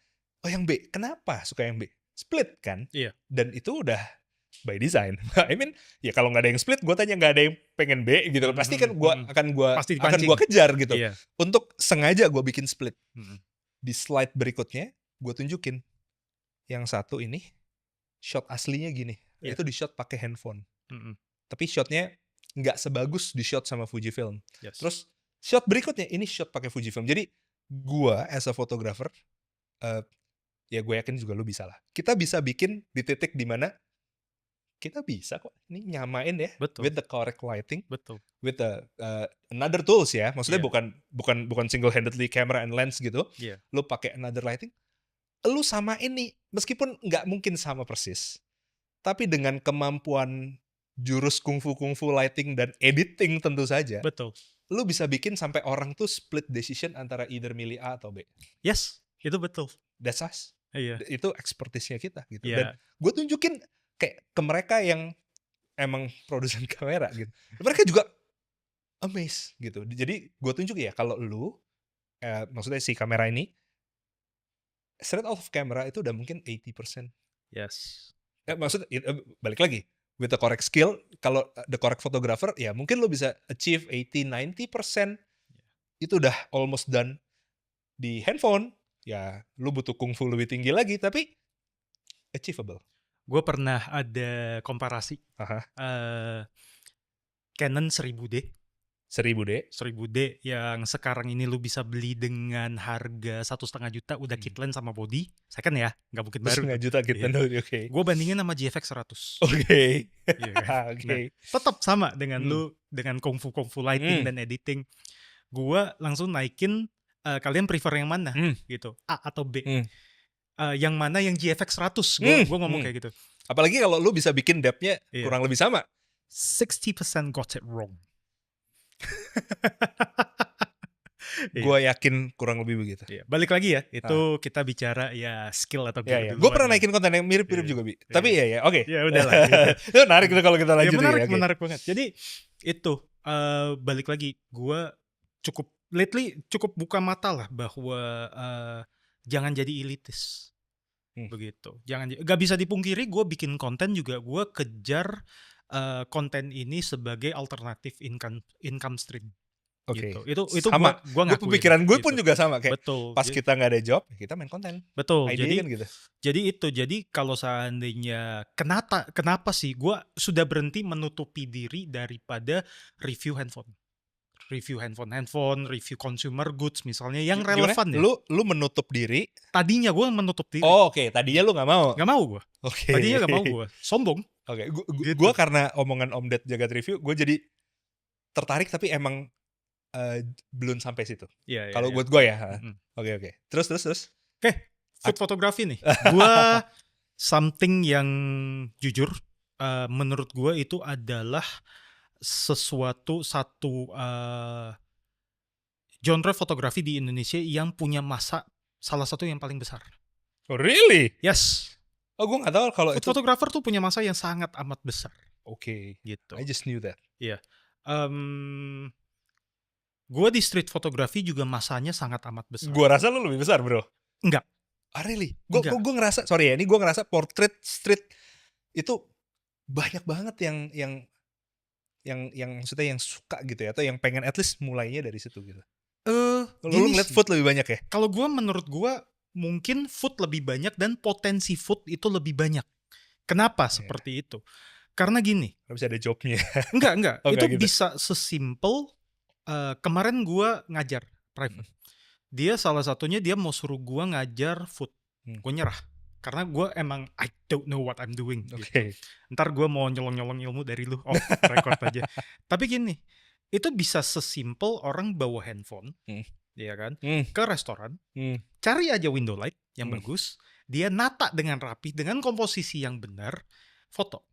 Oh yang B. Kenapa suka yang B? Split kan? Iya. Dan itu udah by design. I mean, ya kalau nggak ada yang split, gue tanya nggak ada yang pengen B gitu. Pasti kan Pasti akan dipancing. gue kejar gitu. Iya. Untuk sengaja gue bikin split. Di slide berikutnya, gue tunjukin yang satu ini shot aslinya gini. Iya. Itu di shot pakai handphone. Tapi shotnya nggak sebagus di shot sama Fujifilm. Yes. Terus shot berikutnya ini shot pakai Fujifilm. Jadi gue as a photographer, ya gue yakin juga lu bisa lah. Kita bisa bikin di titik dimana kita bisa kok ini nyamain ya. Betul. With the correct lighting. Betul. With the another tools ya. Maksudnya Yeah. bukan single handedly camera and lens gitu. Yeah. Lu pakai another lighting. Lu samain nih, meskipun nggak mungkin sama persis, tapi dengan kemampuan jurus kungfu lighting dan editing tentu saja, Betul. lu bisa bikin sampai orang tuh split decision antara either milih A atau B. Yes, itu betul. That's us. Iya. Itu expertise-nya kita gitu. Yeah. Dan gue tunjukin kayak ke mereka yang emang produsen kamera gitu. Mereka juga amazed gitu. Jadi gue tunjuk ya kalau lu, maksudnya si kamera ini, straight out of camera itu udah mungkin 80%. Yes. Maksudnya balik lagi, with the correct skill, kalau the correct photographer, ya mungkin lo bisa achieve 80-90%. Itu udah almost done. Di handphone, ya lo butuh kungfu lebih tinggi lagi, tapi achievable. Gue pernah ada komparasi. Canon 1000D. 1000D yang sekarang ini lu bisa beli dengan harga 1,5 juta udah kit lens sama body. Second ya, nggak mungkin baru. 1,5 juta kit lens, oke. Gue bandingin sama GFX 100. Oke. Nah, tetap sama dengan lu dengan kungfu lighting dan editing. Gue langsung naikin, kalian prefer yang mana gitu, A atau B. Yang mana yang GFX 100. Gue ngomong kayak gitu. Apalagi kalau lu bisa bikin depth-nya kurang lebih sama. 60% got it wrong. Gue yakin kurang lebih begitu. Balik lagi ya, itu kita bicara ya skill atau gitu. Gue pernah naikin konten yang mirip-mirip juga, Bi. Tapi ya, oke. Ya udah lah. Itu menarik itu kalau kita lanjut. Menarik banget. Jadi itu balik lagi, gue cukup buka mata lah bahwa jangan jadi elitis. Begitu. Gak bisa dipungkiri, gue bikin konten juga gue kejar konten ini sebagai alternatif income stream. Oke. Gitu. Itu sama. Gue pikiran gue pun gitu. juga sama kayak. Betul. Pas kita nggak ada job, kita main konten. Betul. Kan gitu. Jadi kalau seandainya kenapa sih gue sudah berhenti menutupi diri daripada review handphone, review consumer goods misalnya yang relevan ya. Lu menutup diri. Tadinya gue menutup diri. Oh, oke. Tadinya lu nggak mau. Nggak mau gue. Oke. Tadinya nggak mau gue. Sombong. Oke. Gue karena omongan Om Ded jagat review, gue jadi tertarik tapi emang belum sampai situ. Kalau buat gue ya. Oke. Terus. Oke. Food photography nih. Gue something yang jujur, menurut gue itu adalah satu genre fotografi di Indonesia yang punya masa salah satu yang paling besar. Oh really? Yes. Oh gue nggak tahu kalau food photographer tuh punya masa yang sangat amat besar. Oke. Gitu. I just knew that. Iya. Gue di street fotografi juga masanya sangat amat besar. Gue rasa lu lebih besar, bro. Enggak. Really? Gue ngerasa, sorry ya, ini gue ngerasa portrait street itu banyak banget yang maksudnya yang suka gitu ya, atau yang pengen at least mulainya dari situ gitu. Lu ngeliat food lebih banyak ya? Kalau gue, menurut gue mungkin food lebih banyak dan potensi food itu lebih banyak. Kenapa seperti itu? Karena gini. Bisa ada jobnya. Enggak. Itu gitu. Bisa sesimpel. Kemarin gue ngajar private. Dia salah satunya dia mau suruh gue ngajar food. Gue nyerah. Karena gue emang I don't know what I'm doing. Okay. Gitu. Ntar gue mau nyolong-nyolong ilmu dari lu. Record aja. Tapi gini. Itu bisa sesimpel orang bawa handphone. Ya kan? Ke restoran. Cari aja window light yang bagus. Dia nata dengan rapi. Dengan komposisi yang benar. Foto.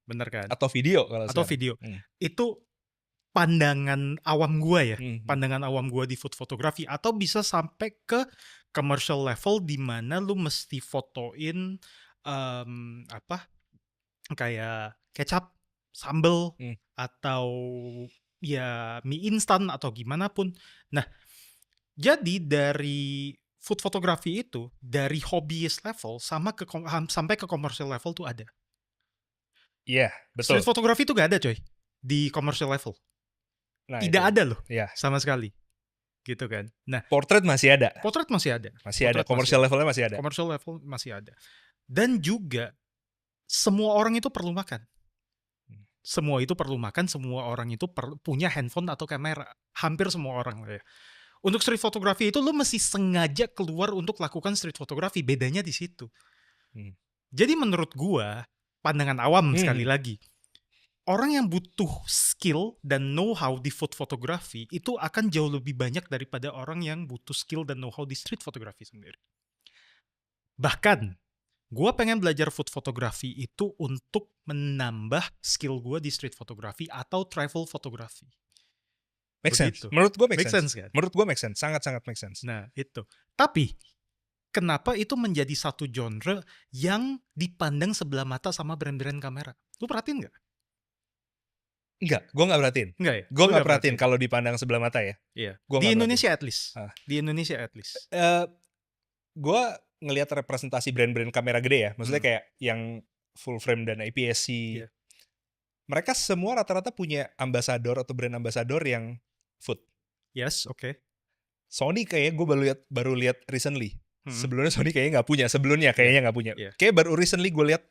Bener kan? Atau video. Video. Itu pandangan awam gue ya, pandangan awam gue di food fotografi, atau bisa sampai ke commercial level di mana lu mesti fotoin kayak kecap, sambel, atau ya mie instan atau gimana pun. Nah, Jadi dari food photography itu dari hobbyist level sampai ke commercial level tuh ada. Iya, Street betul. photography tuh gak ada coy di commercial level. Nah, Tidak itu. ada loh Iya. sama sekali. Gitu kan. Nah, Portrait masih ada. potret masih ada. Masih ada. Potret Commercial masih ada. levelnya masih ada. Commercial level masih ada. Dan juga semua orang itu perlu makan. Semua itu perlu makan, semua orang itu punya handphone atau kamera. Hampir semua orang lah ya. Untuk street photography itu lu mesti sengaja keluar untuk lakukan street photography. Bedanya di situ. Jadi menurut gua, pandangan awam sekali lagi, orang yang butuh skill dan know-how di food photography itu akan jauh lebih banyak daripada orang yang butuh skill dan know-how di street photography sendiri. Bahkan, gue pengen belajar food photography itu untuk menambah skill gue di street photography atau travel photography. Make Begitu. sense. Menurut gue make sense sense. kan? Menurut gue make sense. Sangat-sangat make sense. Nah, itu. Tapi, kenapa itu menjadi satu genre yang dipandang sebelah mata sama brand-brand kamera? Lu perhatiin nggak? Enggak, gue gak perhatiin. Enggak ya? Gue gak perhatiin kalau dipandang sebelah mata ya. Iya. Gua Di nggak Indonesia at least. Di Indonesia at least. Gue ngelihat representasi brand-brand kamera gede ya. Maksudnya kayak yang full frame dan APS-C. Iya. Mereka semua rata-rata punya ambasador atau brand ambasador yang food. Yes, oke. Sony kayaknya gue baru lihat recently. Sebelumnya Sony kayaknya nggak punya. Sebelumnya kayaknya nggak punya. Kayak baru recently gue lihat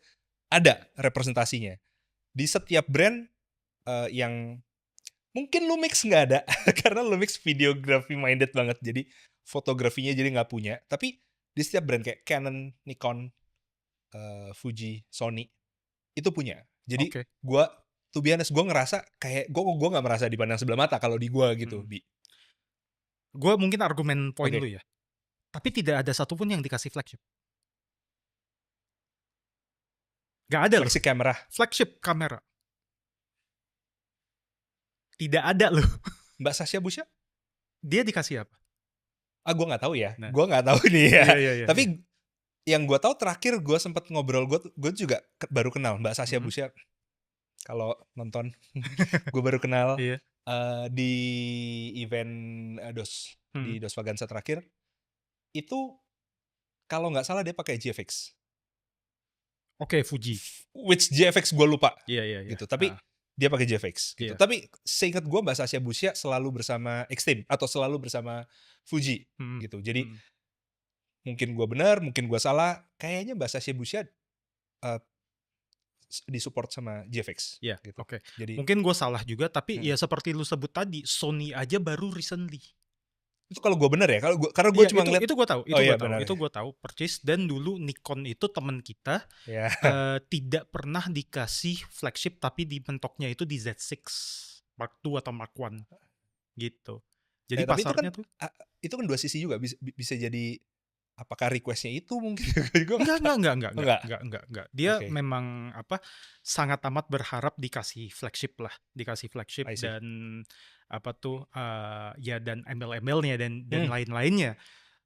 ada representasinya. Di setiap brand yang mungkin Lumix nggak ada. Karena Lumix videography minded banget. Jadi fotografinya jadi nggak punya. Tapi di setiap brand kayak Canon, Nikon, Fuji, Sony itu punya. Jadi gue, to be honest, gue ngerasa kayak gue nggak merasa dipandang sebelah mata kalau di gue gitu. Gue mungkin argumen poin lu ya. Tapi tidak ada satupun yang dikasih flagship. Gak ada flagship kamera. Flagship kamera. Tidak ada loh. Mbak Sasha Busha? Dia dikasih apa? Gue nggak tahu ya. Gue nggak tahu nih ya. Iya, tapi yang gue tahu terakhir gue sempat ngobrol, gue juga baru kenal Mbak Sasha Busha. Kalau nonton, gue baru kenal di event di Dos Vaganza terakhir. Itu kalau nggak salah dia pakai GFX. Oke, Fuji. Which GFX gue lupa. Iya. Gitu. Tapi dia pakai GFX. Gitu. Tapi seingat gue Mbak Sasha Busha selalu bersama Extreme atau selalu bersama Fuji. Gitu. Jadi mungkin gue benar, mungkin gue salah. Kayaknya Mbak Sasha Busha disupport sama GFX. Iya, gitu. Oke. Jadi mungkin gue salah juga, tapi ya seperti lu sebut tadi, Sony aja baru recently. Itu kalau gue bener ya, karena gue cuma ngeliat itu gue tahu, itu gue tahu purchase. Dan dulu Nikon itu teman kita tidak pernah dikasih flagship, tapi di mentoknya itu di Z6 Mark II atau Mark I gitu. Jadi pasarnya itu kan dua sisi juga, bisa jadi apakah requestnya itu mungkin? Enggak. Dia memang sangat amat berharap dikasih flagship dan dan embel-embelnya dan lain-lainnya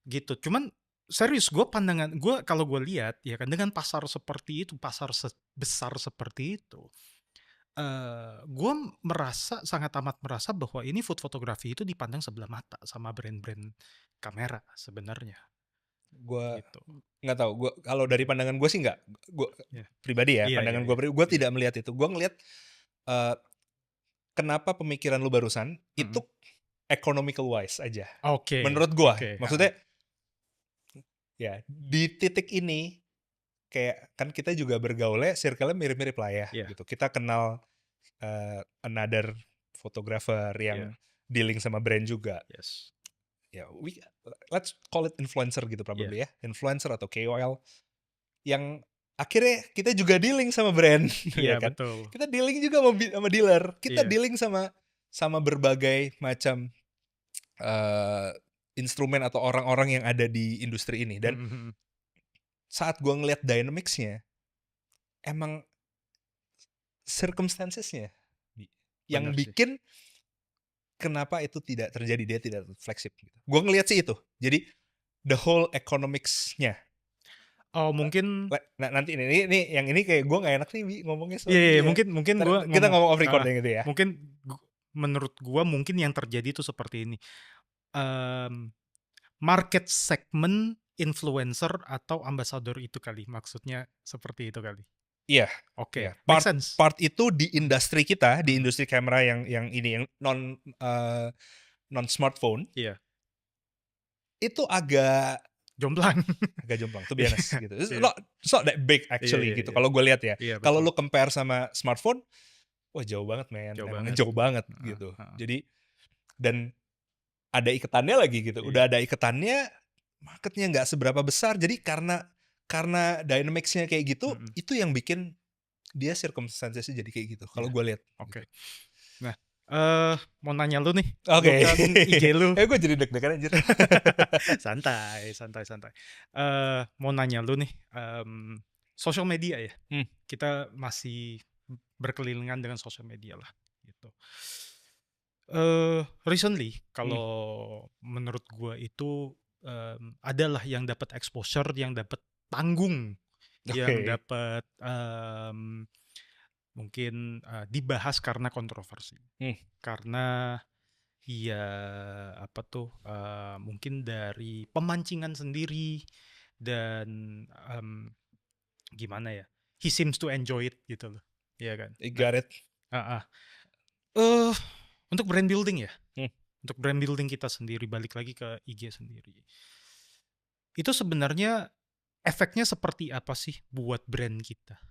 gitu. Cuman serius, pandangan gue kalau gue lihat ya kan, dengan pasar seperti itu, pasar besar seperti itu, gue sangat amat merasa bahwa ini food photography itu dipandang sebelah mata sama brand-brand kamera sebenarnya. Gue nggak tahu. Gue kalau dari pandangan gue sih nggak. Gue pribadi ya, pandangan gue tidak melihat itu. Gue ngelihat kenapa pemikiran lu barusan itu economical wise aja. Menurut gue, maksudnya ya di titik ini kayak kan kita juga bergaulnya circle-nya mirip-mirip lah ya. Gitu. Kita kenal another photographer yang dealing sama brand juga. Ya, let's call it influencer gitu probably ya. Influencer atau KOL yang akhirnya kita juga dealing sama brand. Iya, kan? Betul. Kita dealing juga sama dealer. Kita dealing sama berbagai macam instrumen atau orang-orang yang ada di industri ini. Dan saat gue ngeliat dynamics-nya, emang circumstances-nya yang bikin kenapa itu tidak terjadi, dia tidak flagship gitu. Gue ngelihat sih itu. Jadi the whole economics-nya. Oh, mungkin nanti ini yang ini kayak gue nggak enak nih ngomongnya. Iya, mungkin kita ngomong off record gitu ya. Mungkin menurut gue mungkin yang terjadi itu seperti ini. market segment influencer atau ambassador itu kali, maksudnya seperti itu kali. Iya. Oke, Iya. make sense. Part itu di industri kita, di industri kamera yang ini yang non smartphone. Iya. Itu agak jomplang, to be honest gitu. It's not that big actually gitu. Kalau gue lihat ya. Iya, Kalau betul. lu compare sama smartphone, wah jauh banget men. Jauh banget gitu. Jadi dan ada iketannya lagi gitu. Udah ada iketannya, marketnya nggak seberapa besar. Jadi karena dynamics-nya kayak gitu, itu yang bikin dia circumstances-nya jadi kayak gitu. Kalau gue lihat. Oke. Nah, mau nanya lu nih. Oke. Bukan IG lu. Gue jadi deg-degan anjir. santai. Mau nanya lu nih. Social media ya. Kita masih berkelilingan dengan social media lah. Gitu. Recently, kalau menurut gue itu adalah yang dapat exposure, yang dapat panggung, yang dapat mungkin dibahas karena kontroversi, karena ya apa tuh mungkin dari pemancingan sendiri dan gimana ya, he seems to enjoy it gitu loh, ya kan? I got it. Untuk brand building ya, untuk brand building kita sendiri, balik lagi ke IG sendiri, itu sebenarnya efeknya seperti apa sih buat brand kita?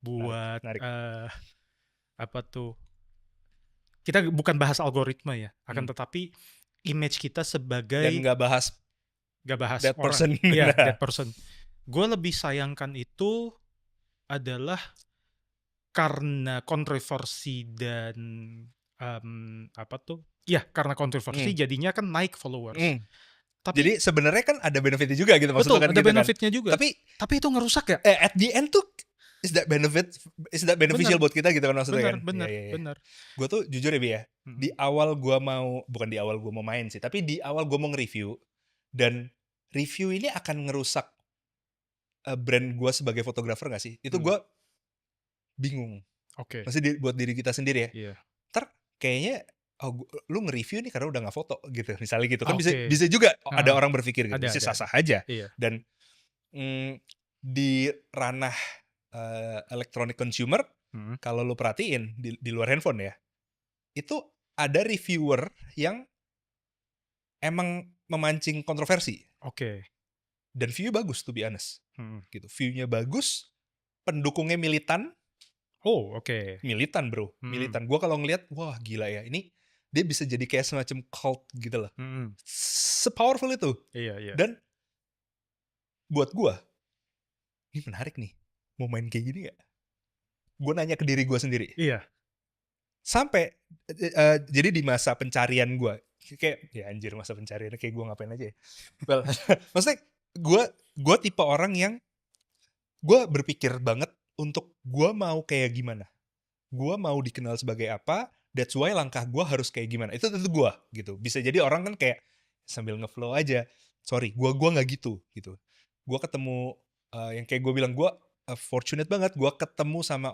Buat apa tuh? Kita bukan bahas algoritma ya, akan tetapi image kita sebagai, dan nggak bahas that orang, person. Ya, that person. Gue lebih sayangkan itu adalah karena kontroversi dan apa tuh? Ya, karena kontroversi jadinya kan naik followers. Tapi, jadi sebenarnya kan ada benefitnya juga gitu, maksudnya kan, ada gitu benefitnya kan? Juga. Tapi itu ngerusak ya. At the end tuh is that beneficial buat kita gitu kan, maksudnya kan. Bener. Gue tuh jujur ya Bi ya, di awal gue mau, bukan di awal gue mau main sih, tapi di awal gue mau nge-review, dan review ini akan ngerusak brand gue sebagai fotografer gak sih? Itu gue bingung. Maksudnya buat diri kita sendiri ya. Ntar kayaknya lu nge-review nih karena udah gak foto gitu, misalnya gitu kan. Bisa juga ada orang berpikir gitu, bisa sah-sah aja. Dan di ranah electronic consumer, kalau lu perhatiin di luar handphone ya, itu ada reviewer yang emang memancing kontroversi. Dan view bagus, to be honest. Gitu. View-nya bagus, pendukungnya militan. Militan bro, militan. Gue kalau ngeliat, wah gila ya, ini dia bisa jadi kayak semacam cult gitu loh. Se-powerful itu. Dan buat gue, ini menarik nih, mau main kayak gini gak? Gue nanya ke diri gue sendiri. Sampai jadi di masa pencarian gue, kayak ya anjir, masa pencarian kayak gue ngapain aja ya. Well, maksudnya gue tipe orang yang gue berpikir banget untuk gue mau kayak gimana, gue mau dikenal sebagai apa. That's why langkah gue harus kayak gimana. Itu gue gitu. Bisa jadi orang kan kayak sambil ngeflow aja. Sorry, gue nggak gitu. Gue ketemu yang kayak gue bilang, gue fortunate banget. Gue ketemu sama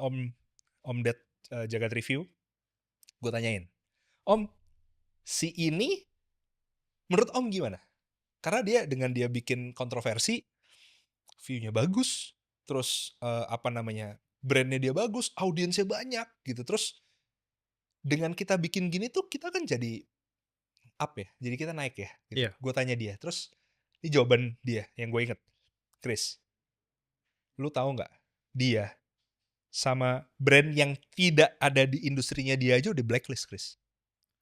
Om Ded Jagat Review. Gue tanyain, Om, si ini menurut Om gimana? Karena dengan dia bikin kontroversi, view-nya bagus, terus brandnya dia bagus, audiensnya banyak gitu. Terus dengan kita bikin gini tuh kita kan jadi up ya, jadi kita naik ya gitu. Gue tanya dia, terus ini jawaban dia yang gue inget, Chris, lu tahu nggak, dia sama brand yang tidak ada di industrinya dia aja udah blacklist, Chris.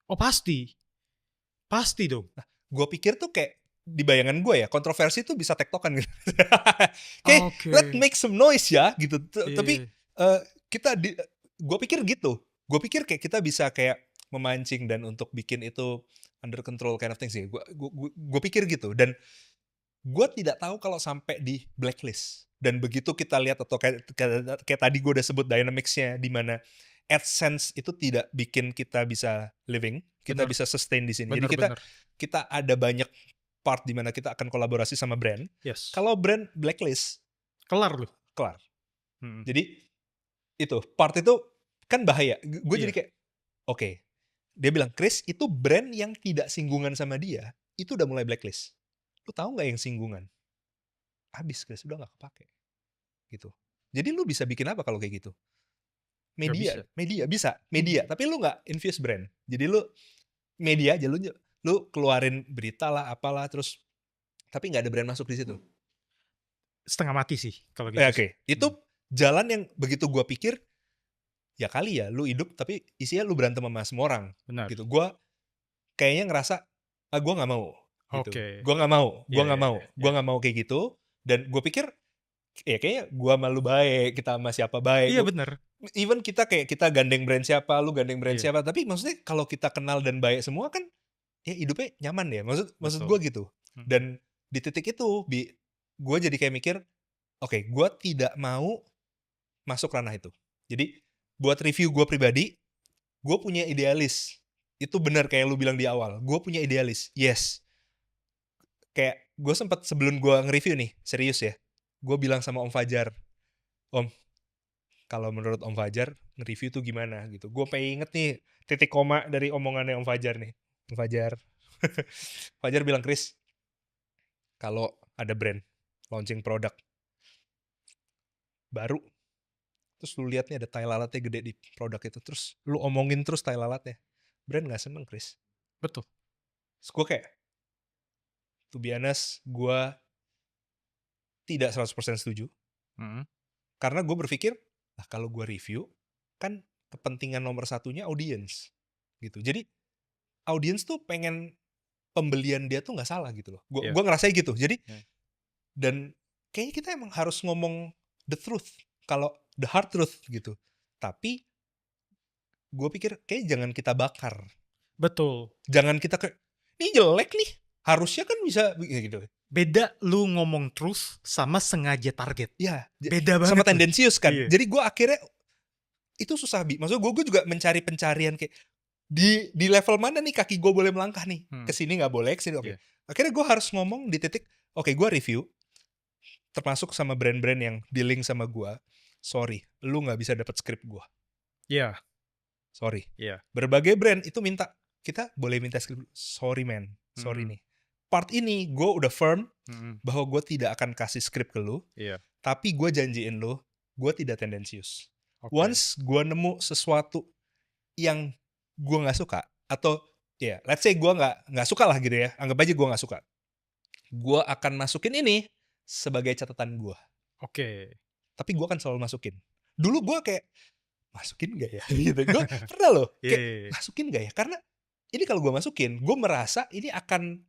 Pasti dong. Nah, gue pikir tuh kayak di bayangan gue ya, kontroversi tuh bisa tektokan gitu. Kayak let's make some noise ya gitu. Tapi gue pikir gitu. Gue pikir kayak kita bisa kayak memancing dan untuk bikin itu under control kind of thing sih. Gue pikir gitu. Dan gue tidak tahu kalau sampai di blacklist. Dan begitu kita lihat, atau kayak tadi gue udah sebut dynamics-nya, di mana AdSense itu tidak bikin kita bisa living, kita bisa sustain di sini. Jadi kita ada banyak part di mana kita akan kolaborasi sama brand. Kalau brand blacklist, kelar. Jadi itu part itu kan bahaya. Gue jadi kayak oke. Dia bilang, Chris, itu brand yang tidak singgungan sama dia, itu udah mulai blacklist. Lu tahu nggak yang singgungan? Habis guys, udah nggak kepake. Gitu. Jadi lu bisa bikin apa kalau kayak gitu? Media bisa, media. Tapi lu nggak infuse brand. Jadi lu media aja, lu keluarin berita lah, apalah, terus tapi nggak ada brand masuk di situ. Setengah mati sih kalau gitu. Oke. Itu jalan yang begitu gua pikir, ya kali ya lu hidup tapi isinya lu berantem sama semua orang. Benar. Gitu. Gua kayaknya ngerasa, gua nggak mau. Gitu. Oke. Gua nggak mau. Gua Iya, nggak iya, mau. iya, Gua iya. nggak mau kayak gitu. Dan gue pikir, ya kayaknya gua sama lu baik, kita sama siapa baik. Iya bener. Even kita kayak kita gandeng brand siapa, lu gandeng brand Iya. siapa. Tapi maksudnya kalau kita kenal dan baik semua kan, ya hidupnya nyaman ya. Maksud gue Betul. gitu. Dan di titik itu, gue jadi kayak mikir, oke, gue tidak mau masuk ranah itu. Jadi buat review gue pribadi, gue punya idealis. Itu benar kayak lu bilang di awal. Gue punya idealis. Yes. Kayak gue sempat sebelum gue nge-review nih, serius ya. Gue bilang sama Om Fajar, Om, kalau menurut Om Fajar, nge-review tuh gimana gitu. Gue pengen inget nih titik koma dari omongannya Om Fajar nih. Om Fajar. Fajar bilang, Chris, kalau ada brand launching produk baru, terus lu lihat nih ada tai lalatnya gede di produk itu, terus lu omongin terus tai lalatnya, brand gak seneng, Chris. Betul. Terus gue kayak, to be honest, gue tidak 100% setuju. Karena gue berpikir, lah kalau gue review, kan kepentingan nomor satunya audience. Gitu. Jadi, audience tuh pengen pembelian dia tuh gak salah gitu loh. Gue ngerasain gitu. Jadi, dan kayaknya kita emang harus ngomong the truth. Kalau the hard truth gitu. Tapi, gue pikir kayak jangan kita bakar. Betul. Jangan kita kayak, ini jelek nih. Harusnya kan bisa gitu. Beda lu ngomong truth sama sengaja target. Ya, beda banget. Sama tendensius kan. Iya. Jadi gue akhirnya itu susah maksudnya gue juga mencari pencarian kayak di level mana nih kaki gue boleh melangkah nih. Kesini nggak boleh, kesini oke. Akhirnya gue harus ngomong di titik, oke, gue review termasuk sama brand-brand yang dealing sama gue. Sorry, lu nggak bisa dapat script gue. Iya. Sorry. Iya. Berbagai brand itu minta, kita boleh minta script. Sorry man, sorry nih. Part ini gue udah firm bahwa gue tidak akan kasih script ke lu. Iya. Tapi gue janjiin lu, gue tidak tendensius. Once gue nemu sesuatu yang gue nggak suka, atau ya, let's say gue nggak suka lah gitu ya, anggap aja gue nggak suka, gue akan masukin ini sebagai catatan gue. Tapi gue akan selalu masukin. Dulu gue kayak masukin gak ya? Gitu. Gue pernah loh kayak masukin gak ya? Karena ini kalau gue masukin, gue merasa ini akan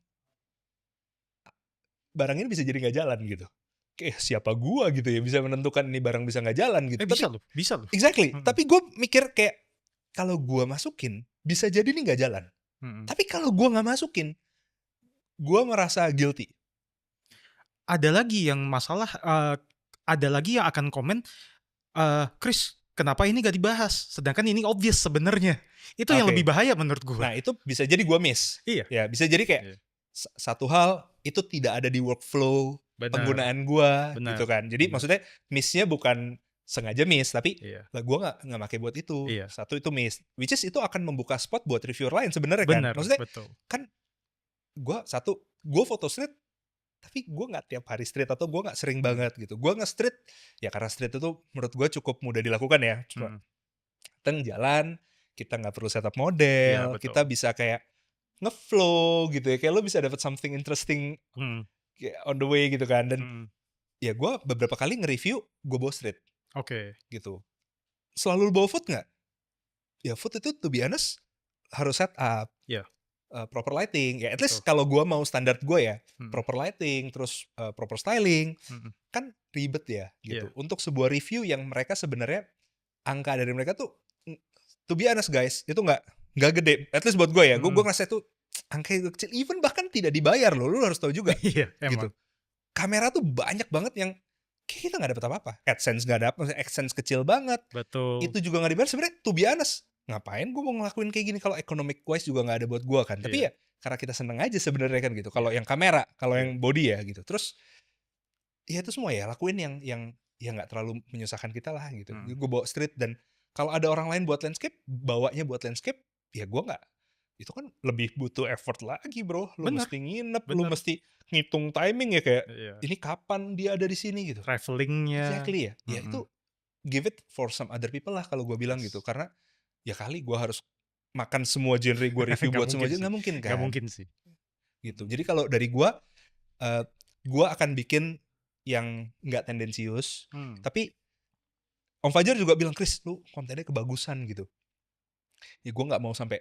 barang ini bisa jadi nggak jalan gitu. Kayak siapa gue gitu ya bisa menentukan ini barang bisa nggak jalan gitu. Bisa loh. Exactly. Tapi gue mikir kayak kalau gue masukin bisa jadi ini nggak jalan. Tapi kalau gue nggak masukin, gue merasa guilty. Ada lagi yang masalah, ada lagi yang akan komen, Chris, kenapa ini gak dibahas? Sedangkan ini obvious sebenarnya. Itu yang lebih bahaya menurut gue. Nah itu bisa jadi gue miss. Iya. Ya bisa jadi kayak satu hal itu tidak ada di workflow penggunaan gue gitu kan. Jadi maksudnya missnya bukan sengaja miss, tapi lah gue nggak pakai buat itu. Satu itu miss, which is itu akan membuka spot buat reviewer lain sebenarnya kan. Maksudnya kan gue foto street, tapi gue nggak tiap hari street atau gue nggak sering banget gitu. Gue nge-street ya karena street itu menurut gue cukup mudah dilakukan ya. Cuma jalan, kita nggak perlu setup model, kita bisa kayak ngeflow gitu ya. Kayak lo bisa dapat something interesting on the way gitu kan. Dan ya gue beberapa kali nge-review gue bawa street. Gitu. Selalu bawa food nggak? Ya food itu to be honest harus set up. Proper lighting. Ya at least kalau gue mau standar gue ya, proper lighting, terus proper styling, kan ribet ya gitu. Untuk sebuah review yang mereka sebenarnya angka dari mereka tuh, to be honest guys, itu nggak gede. At least buat gue ya, gue ngerasa itu angka kecil. Even bahkan tidak dibayar loh, lu harus tahu juga. Gitu. Kamera tuh banyak banget yang kita nggak dapat apa-apa. AdSense nggak dapat, AdSense kecil banget. Itu juga nggak dibayar. Sebenarnya to be honest, ngapain gue mau ngelakuin kayak gini kalau economic wise juga nggak ada buat gue kan. Tapi ya karena kita seneng aja sebenarnya kan gitu. Kalau yang kamera, kalau yang body ya gitu. Terus ya itu semua ya lakuin yang nggak terlalu menyusahkan kita lah gitu. Gue bawa street, dan kalau ada orang lain buat landscape, bawanya buat landscape, ya gue itu kan lebih butuh effort lagi bro. Lu Bener, mesti nginep, lu bener. mesti ngitung timing ya, kayak Iya. ini kapan dia ada di sini gitu. Travelingnya. Exactly ya. Ya Mm-mm. itu give it for some other people lah kalau gue bilang gitu. Yes. Karena ya kali gue harus makan semua genre gue review Nggak buat semua mungkin genre, sih. nggak mungkin Nggak kan mungkin sih. gitu. Jadi kalau dari gue akan bikin yang nggak tendensius, tapi Om Fajar juga bilang, Chris lu kontennya kebagusan gitu. Ya gue nggak mau sampai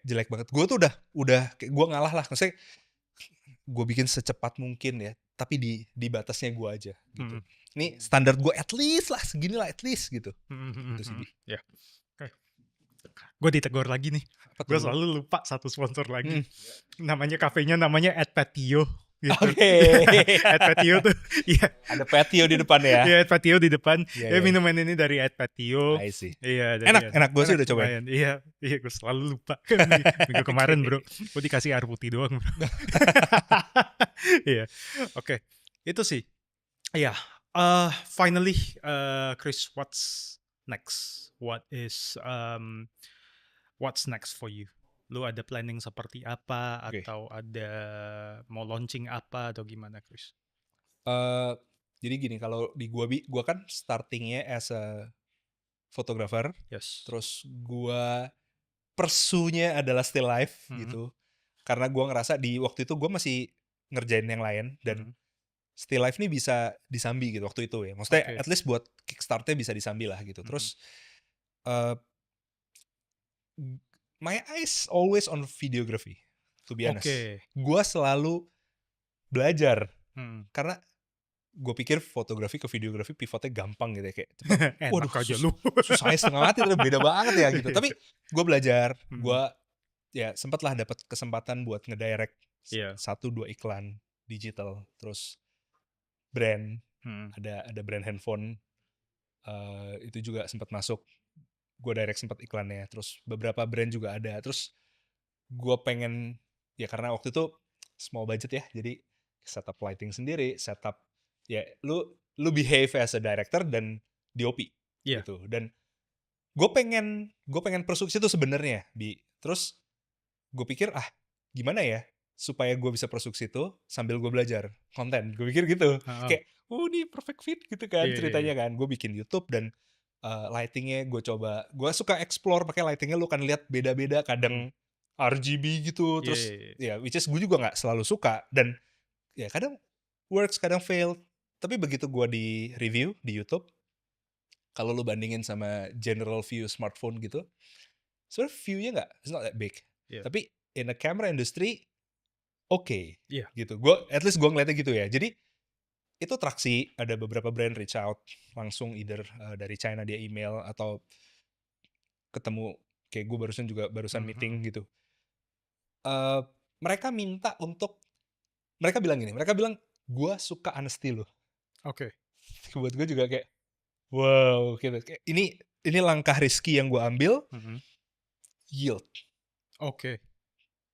jelek banget. Gue tuh udah kayak gue ngalah lah. Maksudnya gue bikin secepat mungkin ya, tapi di batasnya gue aja gitu. Ini standar gue at least lah, segini lah at least gitu. Gitu sih, Bi. Ya. Oke. Gue ditegur lagi nih. Apa Gue tuh? selalu lupa satu sponsor lagi. Namanya kafenya namanya At Patio. Gitu. Oke. At Patio tuh, iya. Ada patio di depan ya. Iya, At Patio di depan. Iya, Ya iya. minuman ini dari At Patio. I see. Iya, Enak gue sih udah cobain. lumayan. Iya, gue selalu lupa. Minggu kemarin bro, gue dikasih air putih doang. Iya, oke. Itu sih. Iya. Finally, Chris, what's next? What's next for you? Lu ada planning seperti apa? Oke. Atau ada mau launching apa atau gimana, Chris? Jadi gini, kalau di gua kan startingnya as a photographer. Yes. Terus gua pursuenya adalah still life gitu. Karena gua ngerasa di waktu itu gua masih ngerjain yang lain dan still life nih bisa disambi gitu waktu itu ya. Maksudnya at least buat kickstartnya bisa disambi lah gitu. Terus my eyes always on videography, to be honest. Gua selalu belajar karena gue pikir fotografi ke videografi pivotnya gampang gitu ya, kayak waduh aja lu. susahnya setengah mati, beda banget ya gitu. Tapi gue belajar, gue ya sempatlah dapat kesempatan buat ngedirect 1-2 iklan digital, terus brand, ada brand handphone, itu juga sempat masuk, gue direct sempat iklannya, terus beberapa brand juga ada. Terus gue pengen ya karena waktu itu small budget ya, jadi setup lighting sendiri, setup ya lu behave as a director dan DOP gitu. Dan gue pengen pursue itu sebenarnya, Bi. Terus gue pikir gimana ya supaya gue bisa pursue itu sambil gue belajar konten. Gue pikir gitu. Kayak ini perfect fit gitu kan ceritanya kan. Gue bikin YouTube dan lightingnya gue coba. Gue suka explore pakai lightingnya, lu kan lihat beda-beda, kadang RGB gitu. Terus ya which is gue juga nggak selalu suka, dan ya kadang works, kadang fail. Tapi begitu gue di review di YouTube, kalau lu bandingin sama general view smartphone gitu, sebenarnya view-nya it's not that big. Tapi in a camera industry, gitu. At least gue ngeliatnya gitu ya. Jadi itu traksi, ada beberapa brand reach out langsung, either dari China dia email atau ketemu, kayak gue barusan meeting gitu. Mereka minta untuk, mereka bilang gue suka honesty lu. Buat gue juga kayak wow gitu. Kayak ini langkah risky yang gue ambil, yield.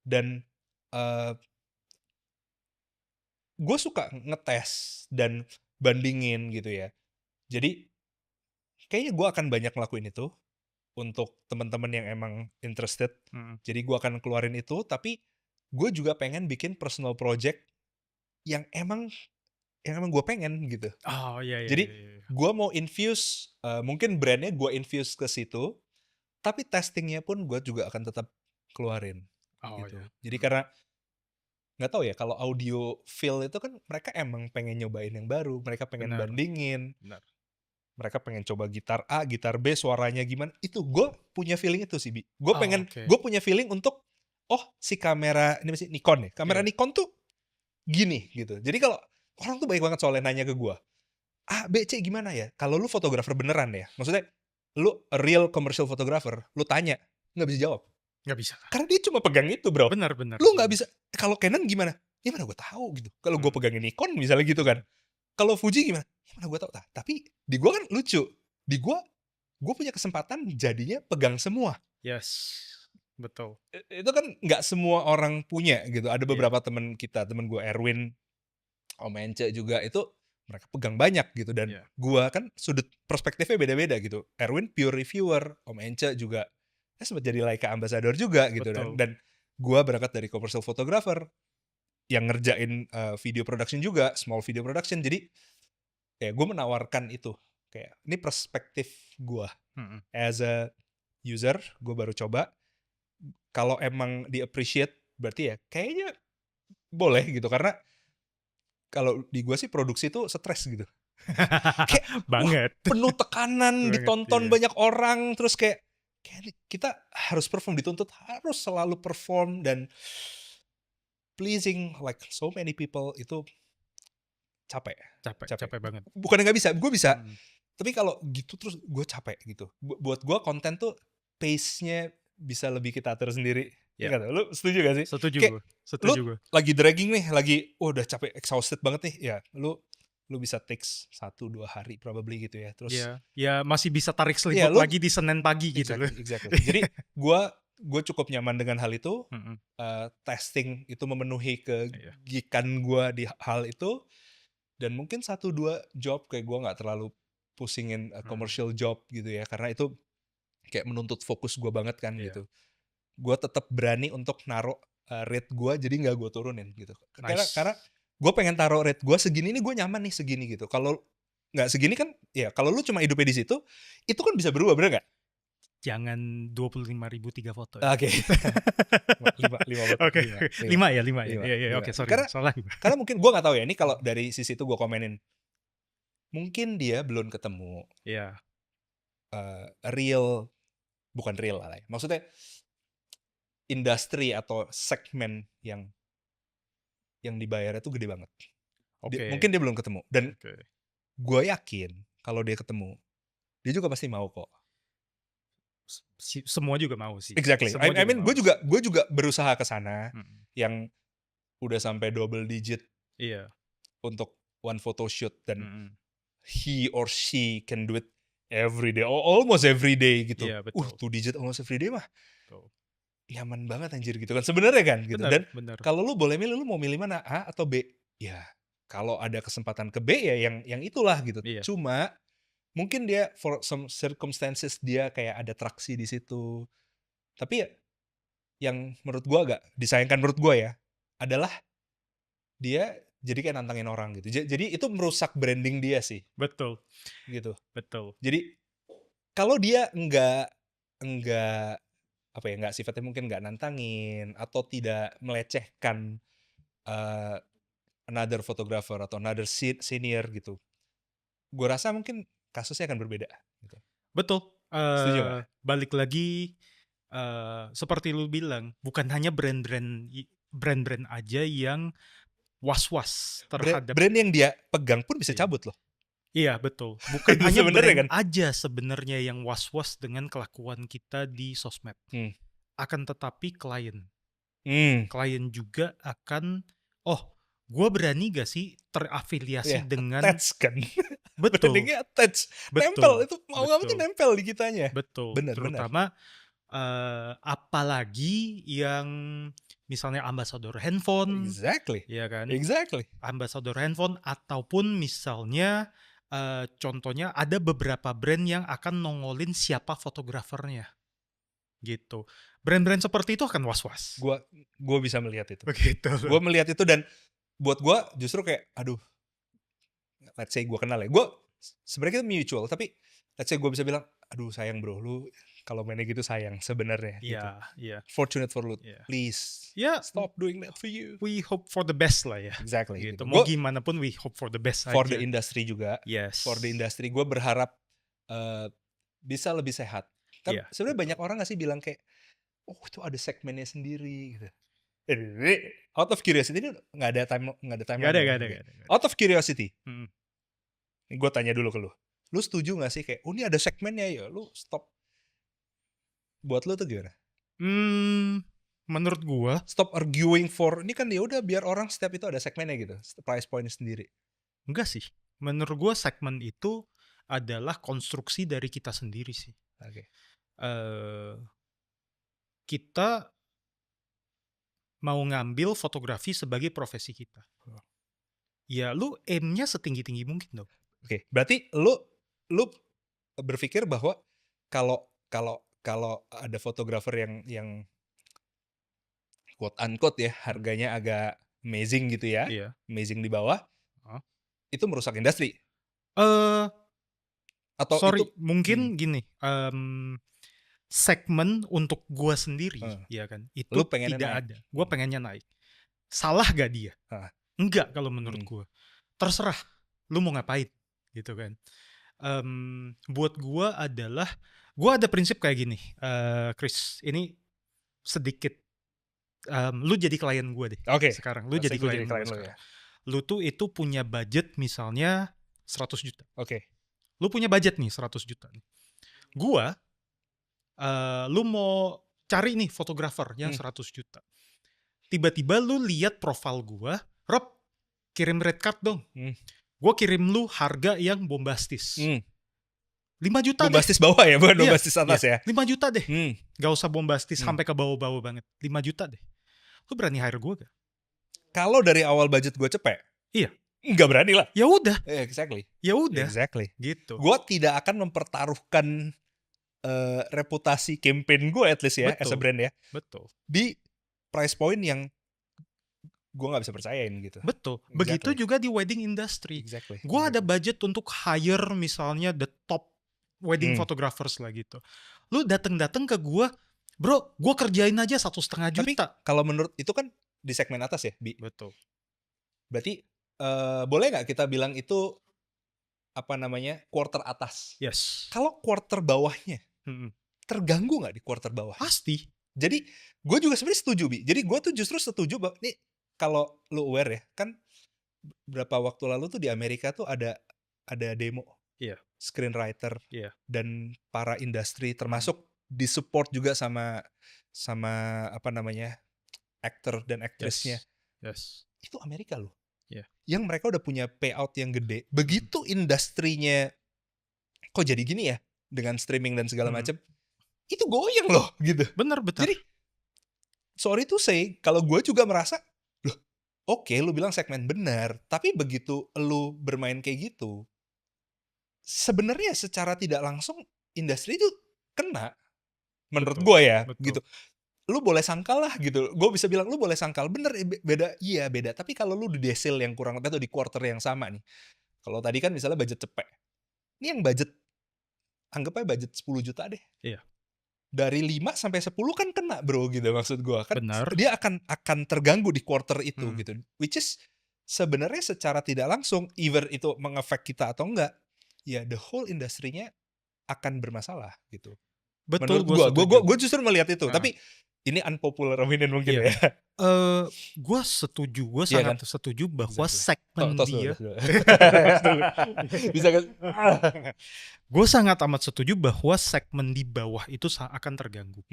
Dan gue suka ngetes dan bandingin gitu ya. Jadi kayaknya gue akan banyak ngelakuin itu untuk teman-teman yang emang interested. Jadi gue akan keluarin itu, tapi gue juga pengen bikin personal project yang emang gue pengen gitu. Jadi gue mau infuse, mungkin brandnya gue infuse ke situ, tapi testingnya pun gue juga akan tetap keluarin gitu. Jadi karena nggak tahu ya, kalau audio feel itu kan mereka emang pengen nyobain yang baru, mereka pengen bandingin, mereka pengen coba gitar A, gitar B, suaranya gimana. Itu gue punya feeling itu sih, Bi. Gue punya feeling untuk si kamera ini masih Nikon ya, kamera Nikon tuh gini gitu. Jadi kalau orang tuh banyak banget soalnya nanya ke gue, A, B, C gimana ya? Kalau lu fotografer beneran ya, maksudnya lu a real commercial photographer, lu tanya, nggak bisa jawab. Nggak bisa. Karena dia cuma pegang itu, bro. Benar. Lu nggak bisa. Kalau Canon gimana? Ya mana gue tahu gitu. Kalau gue pegangin Nikon misalnya gitu kan. Kalau Fuji gimana? Ya mana gue tahu. Tapi di gue kan lucu. Di gue punya kesempatan jadinya pegang semua. Yes, betul. Itu kan nggak semua orang punya gitu. Ada beberapa temen gue, Erwin, Om Ence juga, itu mereka pegang banyak gitu. Dan gue kan sudut perspektifnya beda-beda gitu. Erwin pure reviewer, Om Ence juga sempat jadi Leica ambassador juga gitu. Betul. Dan gue berangkat dari commercial photographer yang ngerjain video production juga, small video production. Jadi ya gue menawarkan itu, kayak ini perspektif gue as a user. Gue baru coba, kalau emang di appreciate berarti ya kayaknya boleh gitu, karena kalau di gue sih produksi tuh stres gitu. Kayak Banget. Penuh tekanan, Banget, ditonton iya. banyak orang, terus kayak kita harus perform, dituntut harus selalu perform dan pleasing like so many people. Itu capek Capek banget. bukan nggak bisa, gue bisa, Hmm. tapi kalau gitu terus gue capek gitu. Buat gue konten tuh pace-nya bisa lebih kita atur sendiri. Ya. Nggak tahu, lu setuju gak sih? Setuju Kayak gue. Setuju gue. lagi dragging nih, udah capek, exhausted banget nih, ya lu bisa takes 1-2 hari probably gitu ya. Terus ya masih bisa tarik ya, seliput lagi di Senin pagi gitu loh. exactly. Jadi gue cukup nyaman dengan hal itu. Testing itu memenuhi kegikan gue di hal itu, dan mungkin 1-2 job kayak gue nggak terlalu pusingin commercial job gitu ya, karena itu kayak menuntut fokus gue banget kan gitu. Gue tetap berani untuk naruh rate gue, jadi nggak gue turunin gitu. Nice. Karena gue pengen taruh rate gue segini nih, gue nyaman nih segini gitu. Kalau nggak segini kan, ya kalau lu cuma hidupnya di situ, itu kan bisa berubah, bener nggak? Jangan 25.000 3 foto. Oke. 5 Oke. 5 ya. Iya, oke, sorry. Karena mungkin gue nggak tahu ya, ini kalau dari sisi itu gue komenin, mungkin dia belum ketemu bukan real lah ya. Maksudnya industri atau segmen yang dibayarnya tuh gede banget. Mungkin dia belum ketemu. Dan gue yakin kalau dia ketemu, dia juga pasti mau kok. Semua juga mau sih. Exactly. I mean, gue juga berusaha ke sana, yang udah sampai double digit untuk one photo shoot, dan he or she can do it every day, almost every day gitu. 2 digit almost every day mah nyaman banget anjir gitu kan sebenarnya kan gitu. Dan kalau lu boleh milih, lu mau milih mana, A atau B? Ya kalau ada kesempatan ke B ya yang itulah gitu. Cuma mungkin dia for some circumstances dia kayak ada traksi di situ. Tapi ya yang menurut gua agak disayangkan menurut gua ya adalah dia jadi kayak nantangin orang gitu. Jadi itu merusak branding dia sih. Betul. Gitu. Betul. Jadi kalau dia enggak sifatnya mungkin nggak nantangin atau tidak melecehkan another photographer atau another senior gitu, gue rasa mungkin kasusnya akan berbeda gitu. Betul. Setuju nggak? Balik lagi seperti lu bilang, bukan hanya brand-brand aja yang was-was terhadap brand yang dia pegang pun bisa cabut loh. Iya, betul. Bukan hanya brand kan? aja sebenarnya yang was-was dengan kelakuan kita di sosmed. Akan tetapi klien juga akan, gue berani gak sih terafiliasi dengan attach kan. Betul. Brandingnya attach. Nempel, itu mau nggak mungkin nempel di kitanya. Betul. Terutama apalagi yang misalnya ambasador handphone. Exactly. Ya kan? Exactly. Ambasador handphone, ataupun misalnya contohnya ada beberapa brand yang akan nongolin siapa fotografernya. Gitu. Brand-brand seperti itu akan was-was. Gue bisa melihat itu. Begitu. Gue melihat itu, dan buat gue justru kayak, aduh, let's say gue kenal ya, gue sebenarnya itu mutual, tapi let's say gue bisa bilang, aduh sayang bro, lu kalau mainnya gitu sayang sebenarnya. Iya. Fortunate for lu, please stop doing that for you. We hope for the best lah ya. Exactly. Gitu. Mau gimana pun we hope for the best for aja. the industry juga. Yes. For the industry, gue berharap bisa lebih sehat. Kan sebenarnya banyak orang nggak sih bilang kayak, itu ada segmennya sendiri gitu. Out of curiosity, ini nggak ada time. Nggak ada. Out of curiosity, gue tanya dulu ke lu setuju nggak sih kayak, ini ada segmennya ya, lu stop. Buat lu tuh gimana? Menurut gue, stop arguing for ini kan, ya udah biar orang setiap itu ada segmennya gitu, price point sendiri. Enggak sih, menurut gue segmen itu adalah konstruksi dari kita sendiri sih. Oke. Kita mau ngambil fotografi sebagai profesi kita. Ya lu aim-nya setinggi-tinggi mungkin dong. Oke, berarti lu berpikir bahwa kalau kalau ada fotografer yang quote unquote ya harganya agak amazing gitu ya, Iya. amazing di bawah, Heeh. itu merusak industri atau itu Sorry, mungkin gini, segmen untuk gua sendiri, ya kan, itu lu pengennya tidak naik. ada. Gua pengennya naik. Salah gak dia? Enggak kalau menurut gua. Terserah, lu mau ngapain, gitu kan. Buat gua adalah, gua ada prinsip kayak gini, Chris, ini sedikit, lu jadi klien gua deh. Oke. Sekarang, lu jadi klien gua sekarang. Ya. Lu tuh itu punya budget misalnya 100 juta. Oke. Lu punya budget nih 100 juta nih. Gua, lu mau cari nih fotografer yang 100 juta. Tiba-tiba lu lihat profil gua, Rob, kirim red card dong. Gua kirim lu harga yang bombastis. 5 juta bombastis bawah ya, bukan bombastis atas ya. 5 juta deh. Gak usah bombastis sampai ke bawah-bawah banget. 5 juta deh. Lu berani hire gua gak? Kalau dari awal budget gua cepet, iya. Nggak berani lah. Ya udah. Exactly. Ya udah. Exactly. Gitu. Gua tidak akan mempertaruhkan reputasi campaign gue at least ya, as a brand ya. Betul. Di price point yang gue nggak bisa percayain gitu. Betul. Begitu juga di wedding industry. Gue ada budget untuk hire misalnya the top wedding photographers lah gitu. Lu dateng ke gue, bro, gue kerjain aja 1,5 juta. Tapi kalau menurut itu kan di segmen atas ya, Bi. Betul. Berarti boleh nggak kita bilang itu apa namanya quarter atas? Yes. Kalau quarter bawahnya terganggu nggak di quarter bawah? Pasti. Jadi gue juga sebenarnya setuju, Bi. Jadi gue tuh justru setuju bahwa nih kalau lu aware ya, kan berapa waktu lalu tuh di Amerika tuh ada demo. Screenwriter dan para industri termasuk disupport juga sama apa namanya aktor dan aktrisnya. Yes. Itu Amerika loh. Yang mereka udah punya payout yang gede. Begitu industrinya kok jadi gini ya dengan streaming dan segala macam, itu goyang loh gitu. Bener. Jadi sorry to say, kalau gue juga merasa loh, oke, lu bilang segmen benar, tapi begitu lu bermain kayak gitu, sebenarnya secara tidak langsung industri itu kena. Menurut gue ya, gitu. Lu boleh sangkal lah gitu. Gue bisa bilang lu boleh sangkal, bener beda, iya beda. Tapi kalau lu di desil yang kurang lebih atau di quarter yang sama nih. Kalau tadi kan misalnya budget cepet. Ini yang budget, anggap aja budget 10 juta deh. Iya. Dari 5 sampai 10 kan kena bro gitu maksud gue. Kan benar. Dia akan terganggu di quarter itu gitu. Which is sebenarnya secara tidak langsung, either itu mengefek kita atau enggak, ya the whole industrinya akan bermasalah gitu. Betul, gue justru melihat itu. Tapi ini unpopular opinion mungkin ya. Gue setuju, gue sangat setuju bahwa segmen dia. Bisa kan? Gue sangat amat setuju bahwa segmen di bawah itu akan terganggu.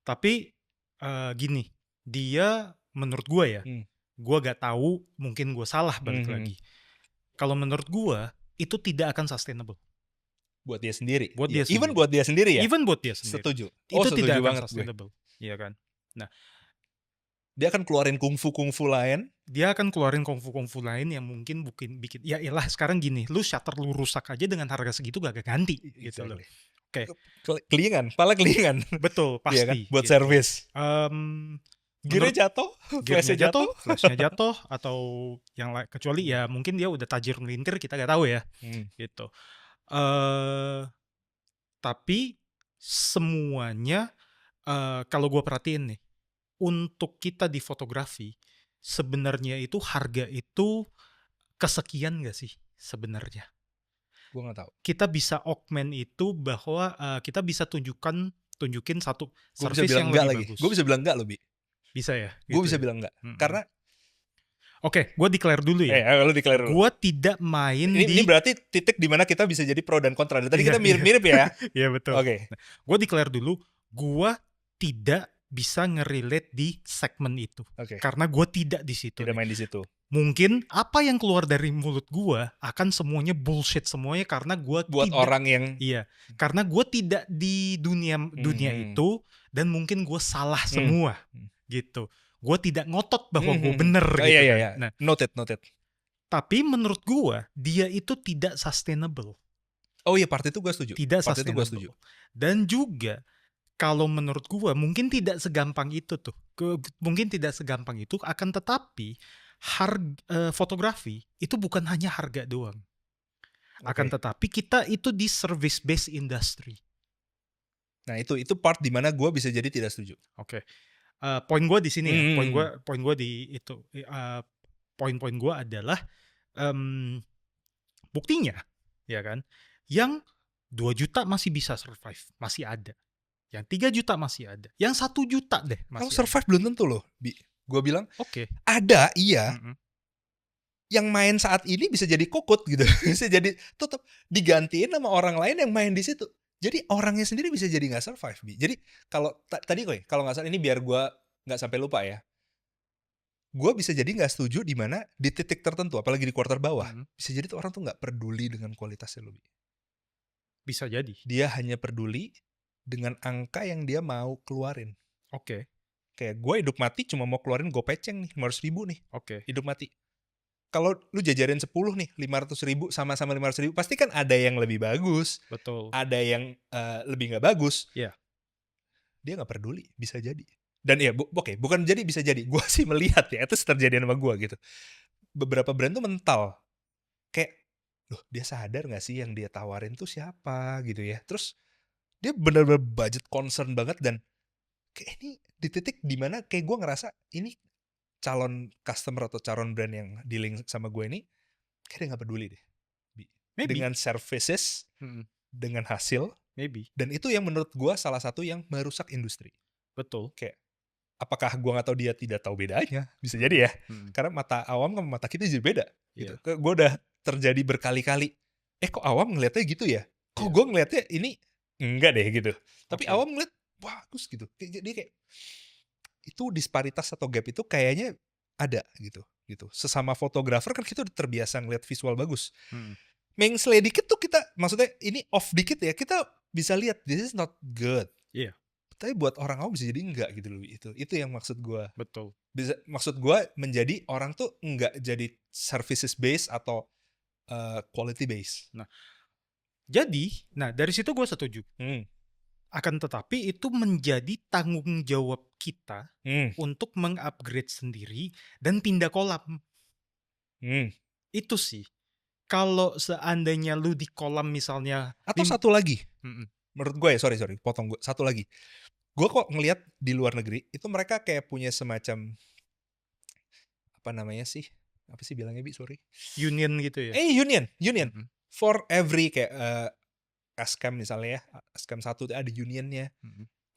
Tapi gini, dia menurut gue ya, gue gak tahu, mungkin gue salah balik lagi. Kalau menurut gue itu tidak akan sustainable. Buat dia sendiri. Even buat dia sendiri ya. Even buat dia sendiri. Setuju. Itu setuju tidak akan banget sustainable. Iya kan. Nah, dia akan keluarin kungfu lain. Dia akan keluarin kungfu lain yang mungkin bikin. Ya iyalah sekarang gini, lu shutter lu rusak aja dengan harga segitu gak ganti gitu loh. Oke. Kelingan, pala kelingan. Betul, pasti. Iya kan? Buat gitu. Servis. Gearnya jatuh, flashnya jatuh, atau yang lain. Kecuali ya mungkin dia udah tajir melintir, kita gak tahu ya. Gitu. Tapi semuanya kalau gue perhatiin nih, untuk kita di fotografi sebenarnya itu harga itu kesekian gak sih sebenarnya? Gue nggak tahu. Kita bisa augment itu bahwa kita bisa tunjukin satu service yang lebih bagus. Gue bisa bilang enggak loh, Bi. Bisa ya? Gue bisa bilang enggak. Karena Oke, gue declare dulu ya. Lu declare dulu. Gue tidak main ini berarti titik di mana kita bisa jadi pro dan kontra. Tadi kita mirip-mirip ya. Iya betul. Oke. Gue declare dulu, gue tidak bisa ngerelate di segmen itu. Karena gue tidak di situ. Tidak main di situ. Mungkin apa yang keluar dari mulut gue akan semuanya bullshit semuanya karena gue buat tidak, orang yang karena gue tidak di dunia itu dan mungkin gue salah semua gitu. Gue tidak ngotot bahwa gue bener gitu. Iya. Nah, noted. Tapi menurut gue dia itu tidak sustainable. Oh iya, part itu gue setuju. Tidak sustainable. Dan juga kalau menurut gua mungkin tidak segampang itu tuh. Mungkin tidak segampang itu, akan tetapi fotografi itu bukan hanya harga doang. Akan tetapi kita itu di service based industry. Nah itu part di mana gue bisa jadi tidak setuju. Oke. Poin gue di sini ya. Poin gue di itu. Poin-poin gue adalah buktinya, ya kan? Yang 2 juta masih bisa survive, masih ada. Yang 3 juta masih ada. Yang 1 juta deh masih. Kalau survive belum tentu loh, Bi. Gue bilang, ada, iya. Yang main saat ini bisa jadi kokut gitu. Bisa jadi tetap digantiin sama orang lain yang main di situ. Jadi orangnya sendiri bisa jadi nggak survive, Bi. Jadi kalau tadi kalau nggak salah, ini biar gue nggak sampai lupa ya. Gue bisa jadi nggak setuju di mana di titik tertentu, apalagi di quarter bawah, bisa jadi tuh orang tuh nggak peduli dengan kualitasnya, lo, Bi. Bisa jadi. Dia hanya peduli dengan angka yang dia mau keluarin. Kayak gue hidup mati cuma mau keluarin gopeceng nih, 500.000 nih. Hidup mati. Kalau lu jajarin 10 nih, 500.000 sama-sama 500.000, pasti kan ada yang lebih bagus. Betul. Ada yang lebih nggak bagus. Iya. Dia nggak peduli, bisa jadi. Dan ya, bukan jadi, bisa jadi. Gue sih melihat ya, itu terjadi sama gue gitu. Beberapa brand tuh mental. Kayak, loh dia sadar nggak sih yang dia tawarin tuh siapa gitu ya. Terus dia benar-benar budget concern banget, dan kayak ini di titik dimana kayak gue ngerasa ini calon customer atau calon brand yang dealing sama gue ini kayak dia nggak peduli deh. Dengan services, dengan hasil, dan itu yang menurut gue salah satu yang merusak industri. Betul. Kayak apakah gue nggak tahu dia tidak tahu bedanya, bisa jadi ya. Karena mata awam sama mata kita jadi beda. Gitu. Gue udah terjadi berkali-kali. Kok awam ngeliatnya gitu ya? Kok gue ngeliatnya ini enggak deh gitu. Tapi awam ngeliat bagus gitu. Jadi kayak itu disparitas atau gap itu kayaknya ada gitu. Sesama fotografer kan kita udah terbiasa ngeliat visual bagus. Mengsle dikit tuh kita, maksudnya ini off dikit ya, kita bisa lihat this is not good. Iya. Tapi buat orang awam bisa jadi enggak gitu loh. Itu yang maksud gue. Betul. Maksud gue menjadi orang tuh enggak jadi services based atau quality based. Nah dari situ gue setuju. Akan tetapi itu menjadi tanggung jawab kita untuk mengupgrade sendiri dan pindah kolam. Itu sih. Kalau seandainya lu di kolam misalnya. Atau satu lagi. Menurut gue ya, sorry, potong gue. Satu lagi. Gue kok ngelihat di luar negeri, itu mereka kayak punya semacam, apa namanya sih? Apa sih bilangnya, Bi? Sorry. Union gitu ya? Union. For every kayak Ascam misalnya ya, Ascam 1 ada unionnya.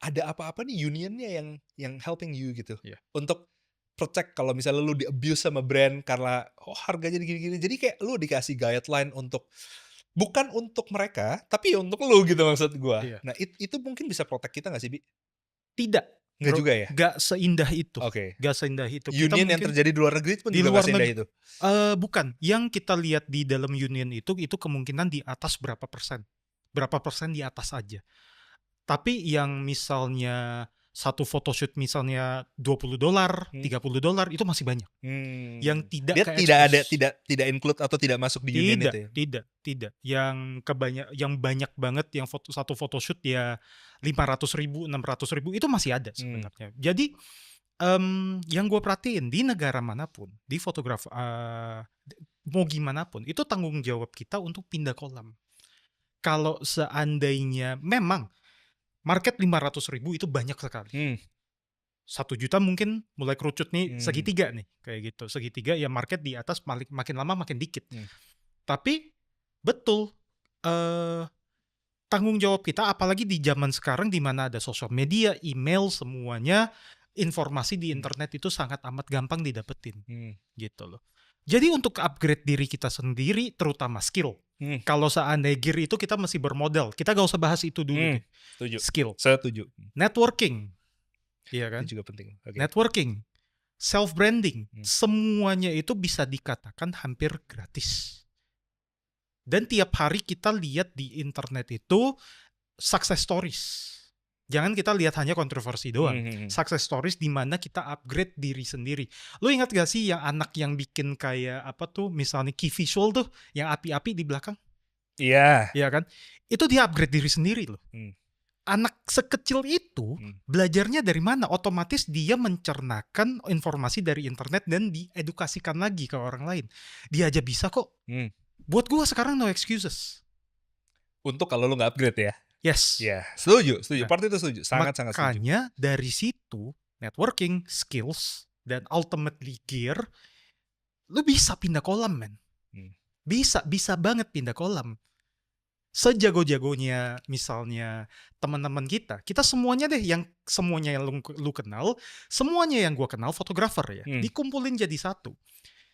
Ada apa-apa nih unionnya yang helping you gitu. Untuk protect kalau misalnya lu di-abuse sama brand karena harganya gini-gini. Jadi kayak lu dikasih guideline untuk, bukan untuk mereka, tapi ya untuk lu gitu maksud gue. Nah itu mungkin bisa protect kita gak sih, Bi? Tidak. Nggak juga ya? Gak seindah itu. Gak seindah itu. Union yang terjadi di luar negeri pun juga gak seindah itu? Bukan. Yang kita lihat di dalam union itu kemungkinan di atas berapa persen di atas aja. Tapi yang misalnya satu photoshoot misalnya $20, $30 itu masih banyak. Yang tidak tidak include atau tidak masuk di union itu ya? Tidak. Yang banyak banget yang satu photoshoot ya 500.000, 600.000 itu masih ada sebenarnya. Jadi yang gue perhatiin di negara manapun, di fotografer mau gimana pun, itu tanggung jawab kita untuk pindah kolam. Kalau seandainya memang market 500.000 itu banyak sekali. 1 juta mungkin mulai kerucut nih, segitiga nih kayak gitu. Segitiga ya, market di atas makin lama makin dikit. Tapi betul, tanggung jawab kita, apalagi di zaman sekarang di mana ada sosial media, email, semuanya, informasi di internet itu sangat amat gampang didapetin. Gitu loh. Jadi untuk upgrade diri kita sendiri, terutama skill. Kalau seandainya gear itu kita masih bermodal, kita gak usah bahas itu dulu. Setuju. Skill. Setuju. Networking. Iya kan? Itu juga penting. Networking, self-branding, semuanya itu bisa dikatakan hampir gratis. Dan tiap hari kita lihat di internet itu success stories. Jangan kita lihat hanya kontroversi doang. Success stories di mana kita upgrade diri sendiri. Lo ingat gak sih yang anak yang bikin kayak apa tuh, misalnya key visual tuh, yang api-api di belakang? Iya. Iya kan? Itu dia upgrade diri sendiri loh. anak sekecil itu belajarnya dari mana? Otomatis dia mencernakan informasi dari internet dan diedukasikan lagi ke orang lain. Dia aja bisa kok. Buat gue sekarang no excuses. Untuk kalau lu nggak upgrade ya? Yes. Ya, setuju. Part itu setuju. Sangat-sangat setuju. Makanya dari situ, networking, skills, dan ultimately gear, lu bisa pindah kolam, men. Bisa banget pindah kolam. Sejago-jagonya misalnya teman-teman kita semuanya deh, yang semuanya yang lu kenal, semuanya yang gua kenal fotografer ya, dikumpulin jadi satu.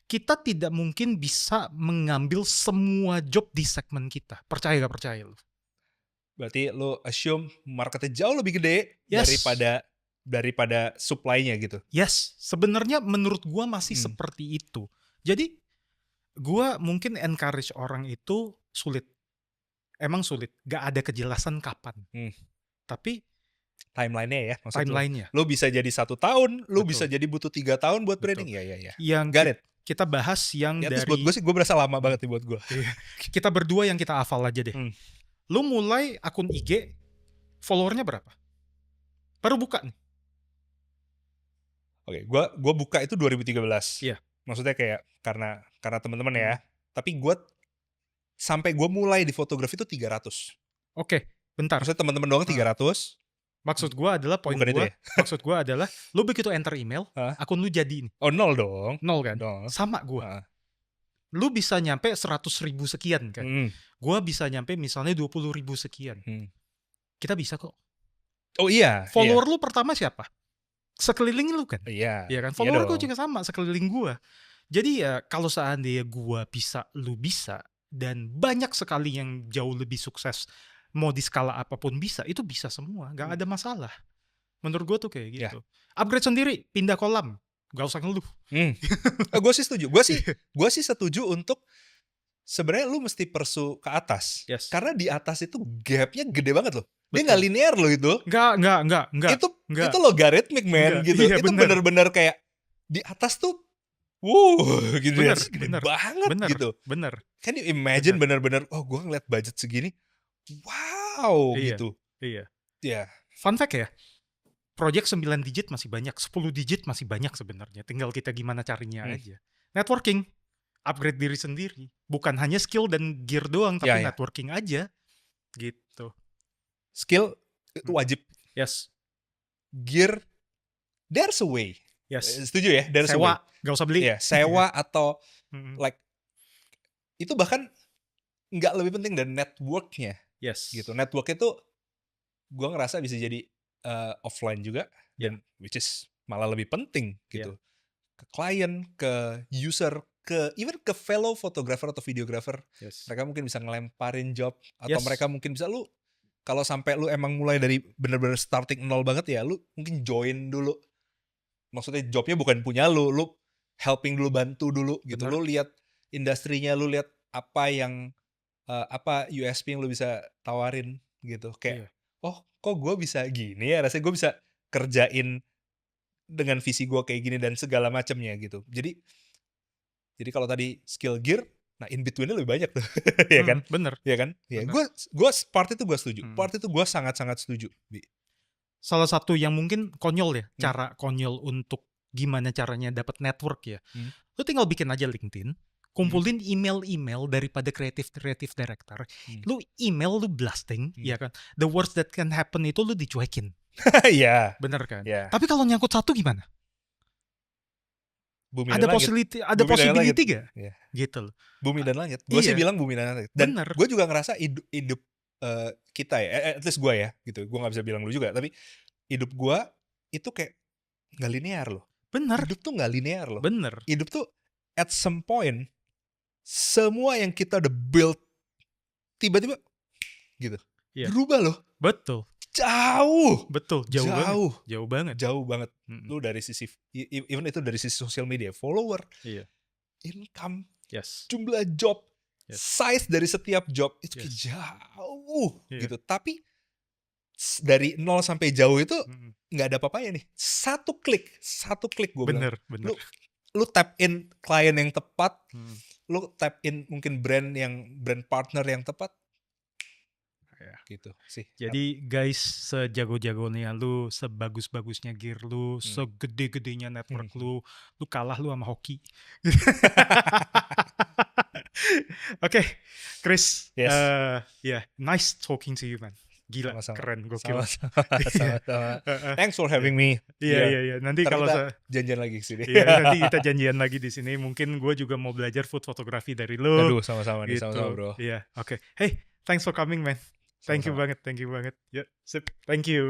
Kita tidak mungkin bisa mengambil semua job di segmen kita. Percaya gak percaya lu? Berarti lu assume marketnya jauh lebih gede daripada supply-nya gitu. Yes, sebenarnya menurut gua masih seperti itu. Jadi gua mungkin encourage orang itu sulit. Emang sulit, gak ada kejelasan kapan. Tapi timeline-nya ya, maksud timeline-nya. Lu bisa jadi 1 tahun, lu bisa jadi butuh 3 tahun buat branding. Ya. Yang kita bahas yang dari... buat gue sih, gue berasa lama banget nih buat gue. Kita berdua yang kita hafal aja deh. Lu mulai akun IG, followernya berapa? Baru buka nih. Oke, gue buka itu 2013. Iya. Maksudnya kayak karena teman-teman ya. Tapi sampai gue mulai di fotografi itu 300. Oke, bentar. Maksudnya teman-teman doang 300. Maksud gue adalah maksud gue adalah lu begitu enter email, akun lu jadi nih. Oh, 0 dong. 0 kan? Sama gue. Lu bisa nyampe 100.000 sekian kan? Gue bisa nyampe misalnya 20.000 sekian. Kita bisa kok. Oh iya. Follower lu pertama siapa? Sekeliling lu kan? Iya. Iya kan? Follower gue juga sama, sekeliling gue. Jadi ya kalau seandainya gue bisa, lu bisa. Dan banyak sekali yang jauh lebih sukses, mau di skala apapun bisa, itu bisa semua, gak ada masalah. Menurut gue tuh kayak gitu. Upgrade sendiri, pindah kolam, gak usah ngeluh. Gue sih setuju. Gue sih setuju untuk sebenarnya lu mesti pursue ke atas. Karena di atas itu gapnya gede banget loh. Dia nggak linear loh itu. Enggak. Itu logaritmik, man. Gitu. Iya, itu bener-bener kayak di atas tuh gitu, gede banget gitu. Bener. Can you imagine bener-bener, gue ngeliat budget segini, wow, gitu. Iya. Fun fact ya, project 9 digit masih banyak, 10 digit masih banyak sebenarnya. Tinggal kita gimana carinya aja. Networking, upgrade diri sendiri. Bukan hanya skill dan gear doang, tapi networking aja. Gitu. Skill itu wajib. Yes. Gear, there's a way. Yes. Setuju ya? There's sewa, a way. Gak usah beli. Sewa atau like itu bahkan nggak lebih penting dari networknya. Gitu. Network itu gue ngerasa bisa jadi offline juga, dan which is malah lebih penting gitu. Ke klien, ke user, even ke fellow photographer atau videographer. Mereka mungkin bisa ngelemparin job, atau mereka mungkin bisa, kalau sampai lu emang mulai dari bener-bener starting nol banget ya, lu mungkin join dulu. Maksudnya jobnya bukan punya lu helping dulu, bantu dulu gitu. Lu lihat industrinya, lu lihat apa yang apa USP yang lu bisa tawarin gitu. Kayak kok gue bisa gini ya, rasanya gue bisa kerjain dengan visi gue kayak gini dan segala macamnya gitu. Jadi kalau tadi skill gear, nah in between-nya lebih banyak tuh. Ya kan? Bener. Ya kan? Ya, gue part itu gue setuju. Part itu gue sangat-sangat setuju. Salah satu yang mungkin konyol ya, cara konyol untuk gimana caranya dapat network ya. Lu tinggal bikin aja LinkedIn, kumpulin email-email daripada creative director. Lu email, lu blasting, ya kan. The worst that can happen itu lu dicuekin. Iya. Bener kan? Tapi kalau nyangkut satu gimana? Bumi ada possibility gak? Gitu loh. Bumi dan langit. Gue sih bilang bumi dan langit. Dan gue juga ngerasa hidup kita ya, at least gue ya, gitu. Gue nggak bisa bilang lu juga, tapi hidup gue itu kayak nggak linear loh. Bener. Hidup tuh nggak linear loh. Bener. Hidup tuh at some point, semua yang kita udah build tiba-tiba gitu berubah loh. Betul. Jauh banget. Lu dari sisi, even itu dari sisi sosial media, follower, income, jumlah job, size dari setiap job itu jauh gitu. Tapi dari 0 sampai jauh itu nggak ada apa-apanya nih. Satu klik gue bilang. Lu tap in klien yang tepat, lu tap in mungkin brand partner yang tepat, Gitu sih. Jadi guys, sejago-jagonya lu, sebagus-bagusnya gear lu, segede-gedenya network lu kalah lu sama hoki. Oke, Chris, Yes. nice talking to you, man. Gila, Sama-sama. keren, gokil. Sama-sama. Thanks for having me. Iya. Nanti Ntar kalau kita janjian lagi sini. nanti kita janjian lagi di sini. Mungkin gue juga mau belajar food photography dari lu. Aduh, sama-sama nih, Gitu. sama-sama bro. Iya, oke. Hey, thanks for coming, man. Thank you Sama-sama. banget. Ya, sip. Thank you.